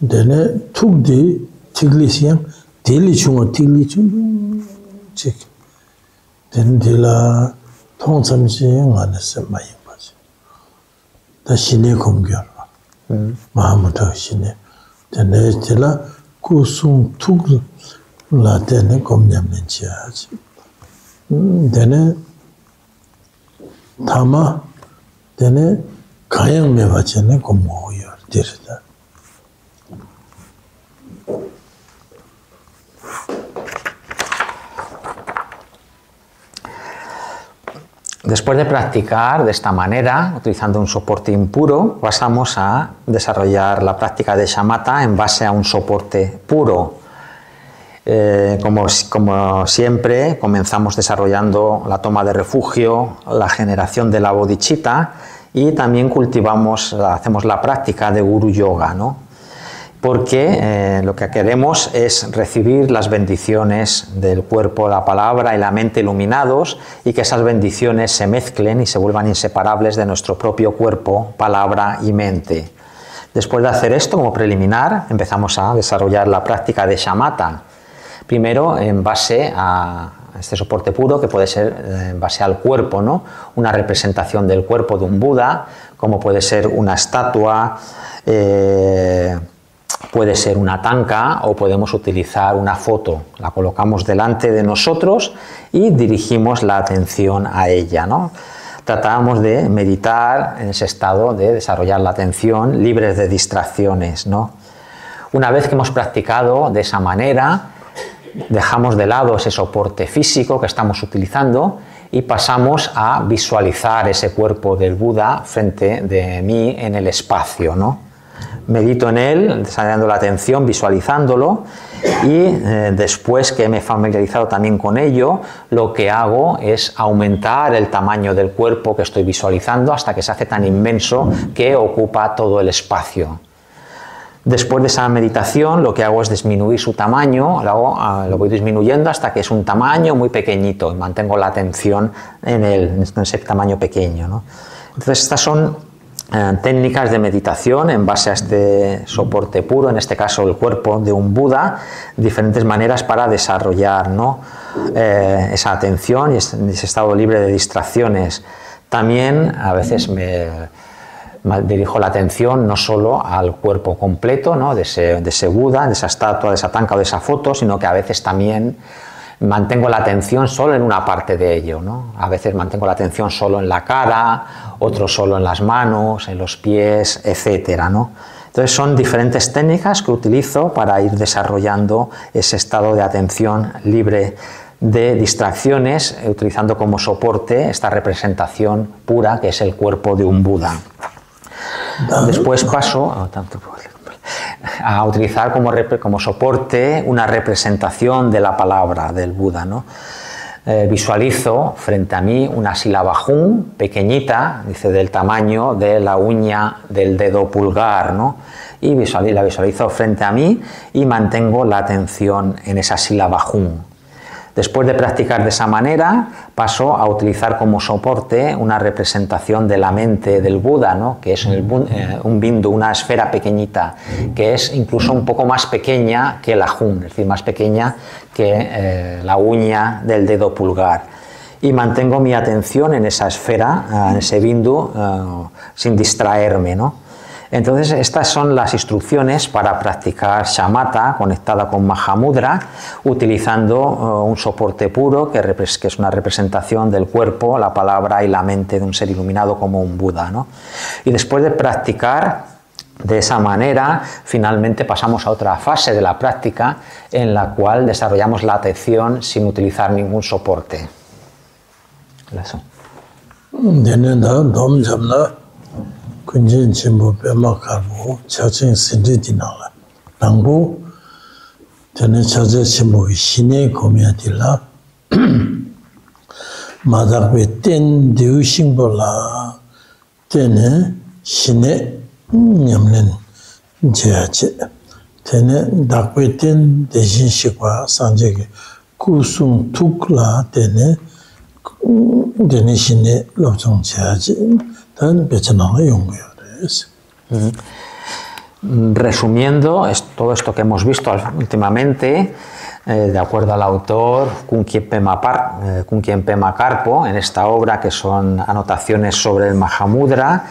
되네 툭디 티글리시양 딜리 중어 딜리 쭉 된딜라 통sam시행 안에서 많이 봐지. 다시네 공격. 마음부터 신에. 된딜라 구숭 툭라 되는 검냠는지야지. 되네 Tama, tiene kayang me bachene como yo, dirida. Después de practicar de esta manera, utilizando un soporte impuro, pasamos a desarrollar la práctica de shamatha en base a un soporte puro. Como siempre, comenzamos desarrollando la toma de refugio, la generación de la bodhicitta y también hacemos la práctica de Guru Yoga, ¿no? Porque lo que queremos es recibir las bendiciones del cuerpo, la palabra y la mente iluminados y que esas bendiciones se mezclen y se vuelvan inseparables de nuestro propio cuerpo, palabra y mente. Después de hacer esto, como preliminar, empezamos a desarrollar la práctica de shamatha. Primero, en base a este soporte puro, que puede ser en base al cuerpo, ¿no? Una representación del cuerpo de un Buda, como puede ser una estatua, puede ser una tanka o podemos utilizar una foto. La colocamos delante de nosotros y dirigimos la atención a ella, ¿no? Tratamos de meditar en ese estado de desarrollar la atención libres de distracciones, ¿no? Una vez que hemos practicado de esa manera, dejamos de lado ese soporte físico que estamos utilizando y pasamos a visualizar ese cuerpo del Buda frente de mí en el espacio, ¿no? Medito en él, desarrollando la atención, visualizándolo y después que me he familiarizado también con ello, lo que hago es aumentar el tamaño del cuerpo que estoy visualizando hasta que se hace tan inmenso que ocupa todo el espacio. Después de esa meditación lo que hago es disminuir su tamaño, lo voy disminuyendo hasta que es un tamaño muy pequeñito y mantengo la atención en ese tamaño pequeño, ¿no? Entonces estas son técnicas de meditación en base a este soporte puro, en este caso el cuerpo de un Buda, diferentes maneras para desarrollar, ¿no? Esa atención y ese estado libre de distracciones. También a veces me dirijo la atención no solo al cuerpo completo, ¿no? de ese Buda, de esa estatua, de esa tanka o de esa foto, sino que a veces también mantengo la atención solo en una parte de ello, ¿no? A veces mantengo la atención solo en la cara, otro solo en las manos, en los pies, etcétera, ¿no? Entonces son diferentes técnicas que utilizo para ir desarrollando ese estado de atención libre de distracciones, utilizando como soporte esta representación pura que es el cuerpo de un Buda. Después paso a utilizar como soporte una representación de la palabra del Buda, ¿no? Visualizo frente a mí una sílaba Hum pequeñita, dice del tamaño de la uña del dedo pulgar, ¿no? Y la visualizo frente a mí y mantengo la atención en esa sílaba Hum. Después de practicar de esa manera, paso a utilizar como soporte una representación de la mente del Buda, ¿no? Que es un bindu, una esfera pequeñita, que es incluso un poco más pequeña que la Hum, es decir, más pequeña que la uña del dedo pulgar. Y mantengo mi atención en esa esfera, en ese bindu, sin distraerme, ¿no? Entonces estas son las instrucciones para practicar shamatha conectada con Mahamudra, utilizando un soporte puro que es una representación del cuerpo, la palabra y la mente de un ser iluminado como un Buda, ¿no? Y después de practicar de esa manera, finalmente pasamos a otra fase de la práctica en la cual desarrollamos la atención sin utilizar ningún soporte. Eso. Kunjin chimbo pema karbo, chachin sindri dinala. Nangbo, tene chacha chimbo shine komya dila, madakwe ten diu shingbo la, tene shine nyamlen jayache. Tene dakwe ten deshin shikwa sanjege, kusung tukla tene shine lobchong jayache. Resumiendo todo esto que hemos visto últimamente, de acuerdo al autor Kunkien Pema Karpo, en esta obra que son anotaciones sobre el Mahamudra,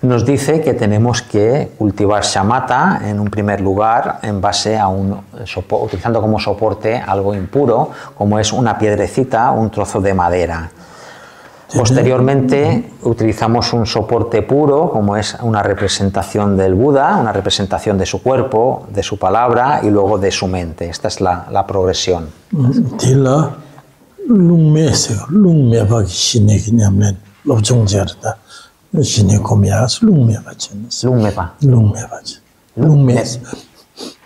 nos dice que tenemos que cultivar shamatha en un primer lugar en base a utilizando como soporte algo impuro, como es una piedrecita, un trozo de madera. Posteriormente utilizamos un soporte puro, como es una representación del Buda, una representación de su cuerpo, de su palabra y luego de su mente. Esta es la progresión. Tila lungme se lungme ba shine kinyamlen lobjong jarda shine komyas lungme ba chen Lungme pa. lungme ba chen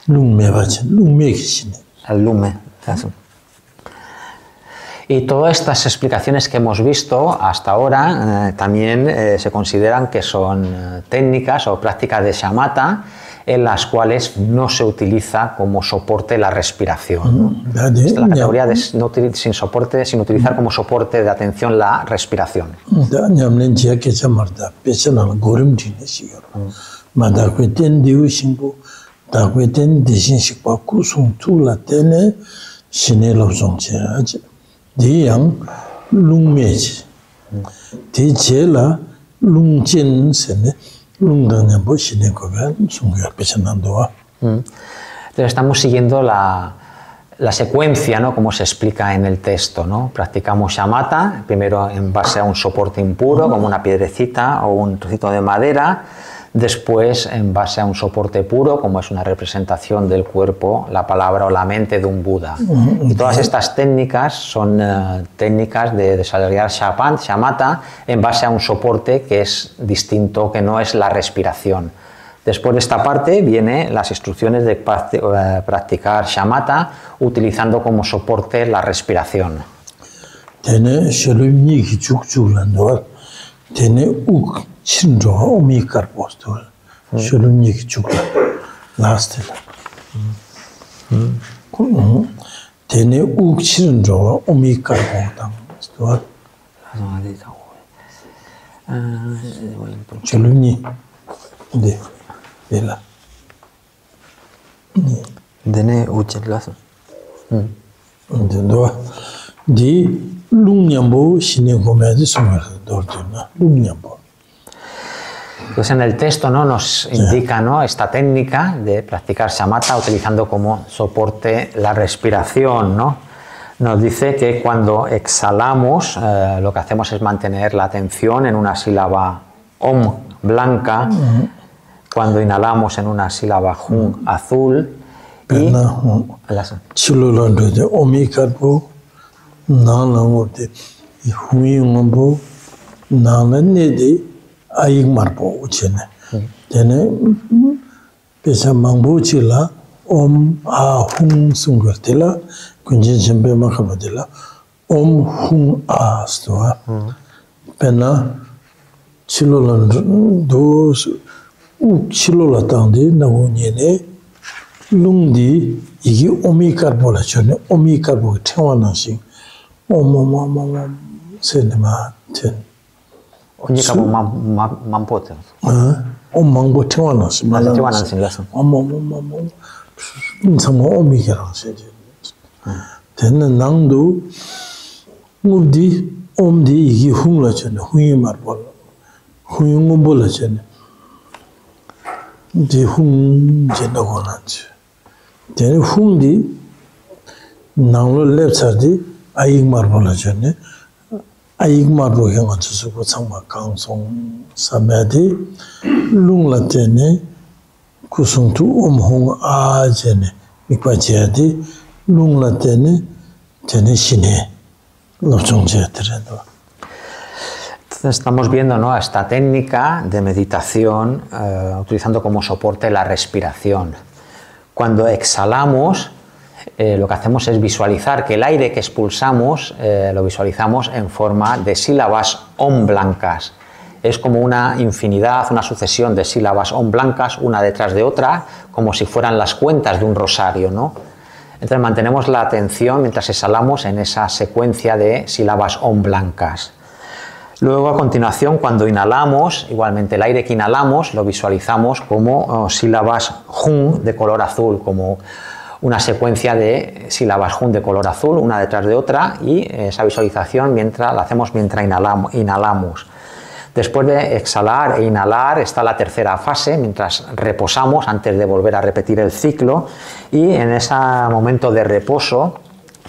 lungme ba chen lungme ki shine El lume. Y todas estas explicaciones que hemos visto hasta ahora también se consideran que son técnicas o prácticas de shamatha en las cuales no se utiliza como soporte la respiración, ¿no? Esta es la categoría de sin utilizar como soporte de atención la respiración. da nyamlen je ke chamarda pesanal gorim dine siyor manda ko ten diu singbu da ko ten dishin sikpa kusung tula tene shine lobjong je di yang lungme ji di je la lungjin sene lungdang bo shine ko ga sungya pesanan doa. Entonces estamos siguiendo la secuencia, ¿no? Como se explica en el texto, ¿no? Practicamos shamatha, primero en base a un soporte impuro, como una piedrecita o un trocito de madera, después en base a un soporte puro, como es una representación del cuerpo, la palabra o la mente de un Buda. Y todas estas técnicas son técnicas de desarrollar shamatha en base a un soporte que es distinto, que no es la respiración. Después de esta parte vienen las instrucciones de practicar shamatha utilizando como soporte la respiración. Tene shalumni ki chukchulando tene uk chinro omi karposto shalumni ki chukla last tene uk chinro omi karposto shalumni de la Dene uchelazo. di lungyambo shine gomedi sumar dorduna lungyambo. Pues en el texto, ¿no? Nos indica, ¿no? Esta técnica de practicar shamatha utilizando como soporte la respiración, ¿no? Nos dice que cuando exhalamos lo que hacemos es mantener la atención en una sílaba om blanca, cuando inhalamos en una sílaba hum azul y chilolando de omi karpo nalango de huyumbo nalane de ayik marpo uchene tene pesa mangbo chila om a hum sungartela kunjin chembe makabadela om hum a stoa pena chilolando dos chilola tangde nawo nyene lungdi igi omi karpo la chone omi karpo tewana sing om senema ten Oye, como mampote. om mangbo tewana sing om sama omi kerang se ten nangdo ngubdi omdi igi hung la chone hungi marpo hungi ngombo la chone di hung jenda konanchi. Tene hung di nanglo lepsardi ayik marbo la chone ayik marbo kenga tsusuko tsangma kangsong samayadi lung la tene kusung tu hung a jene mikpa chayadi lung la tene shine lopchong chayadire. Estamos viendo, ¿no? Esta técnica de meditación utilizando como soporte la respiración. Cuando exhalamos, lo que hacemos es visualizar que el aire que expulsamos lo visualizamos en forma de sílabas om blancas. Es como una infinidad, una sucesión de sílabas om blancas, una detrás de otra, como si fueran las cuentas de un rosario, ¿no? Entonces mantenemos la atención mientras exhalamos en esa secuencia de sílabas om blancas. Luego, a continuación, cuando inhalamos, igualmente el aire que inhalamos lo visualizamos como sílabas hum de color azul, como una secuencia de sílabas hum de color azul, una detrás de otra, y esa visualización la hacemos mientras inhalamos. Después de exhalar e inhalar está la tercera fase, mientras reposamos antes de volver a repetir el ciclo, y en ese momento de reposo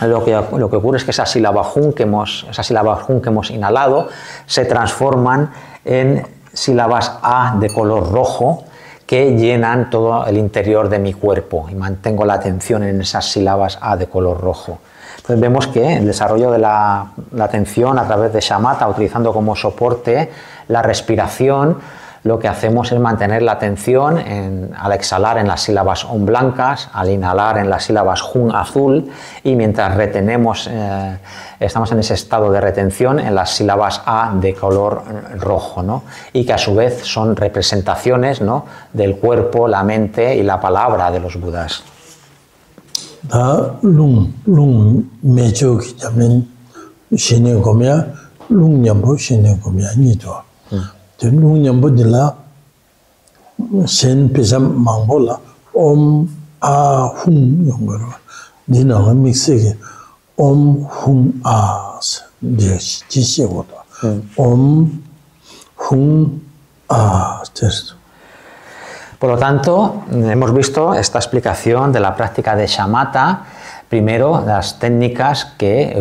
lo que ocurre es que esas sílabas Jun que hemos inhalado se transforman en sílabas A de color rojo que llenan todo el interior de mi cuerpo y mantengo la atención en esas sílabas A de color rojo. Entonces vemos que el desarrollo de la atención a través de shamatha, utilizando como soporte la respiración, lo que hacemos es mantener la atención al exhalar en las sílabas Om blancas, al inhalar en las sílabas Jun azul, y mientras retenemos, estamos en ese estado de retención en las sílabas A de color rojo, ¿no? Y que a su vez son representaciones, ¿no?, del cuerpo, la mente y la palabra de los Budas. Da lung mecho ki jamin shine komya lung nyambo shine komya ni to. De lung nyambo de la shen pesam mangbo la om a hum yongoro. Dina ga mixe ke om hum a de ji xie wo da. Om hum a Por lo tanto, hemos visto esta explicación de la práctica de shamatha. Primero, las técnicas que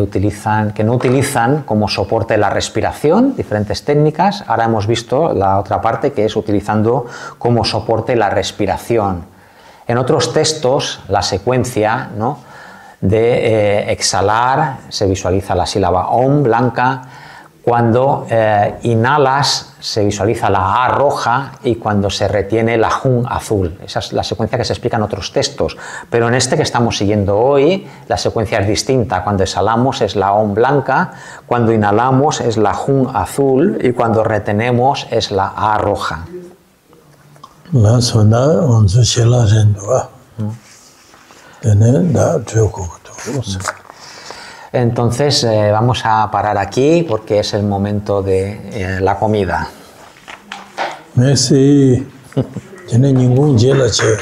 no utilizan como soporte la respiración, diferentes técnicas. Ahora hemos visto la otra parte, que es utilizando como soporte la respiración. En otros textos, la secuencia, ¿no?, de exhalar, se visualiza la sílaba Om blanca. Cuando inhalas se visualiza la A roja y cuando se retiene la Jun azul. Esa es la secuencia que se explica en otros textos. Pero en este que estamos siguiendo hoy, la secuencia es distinta. Cuando exhalamos es la Om blanca, cuando inhalamos es la Jun azul y cuando retenemos es la A roja. Entonces vamos a parar aquí porque es el momento de la comida. Merci. Tiene ningún hielo, che.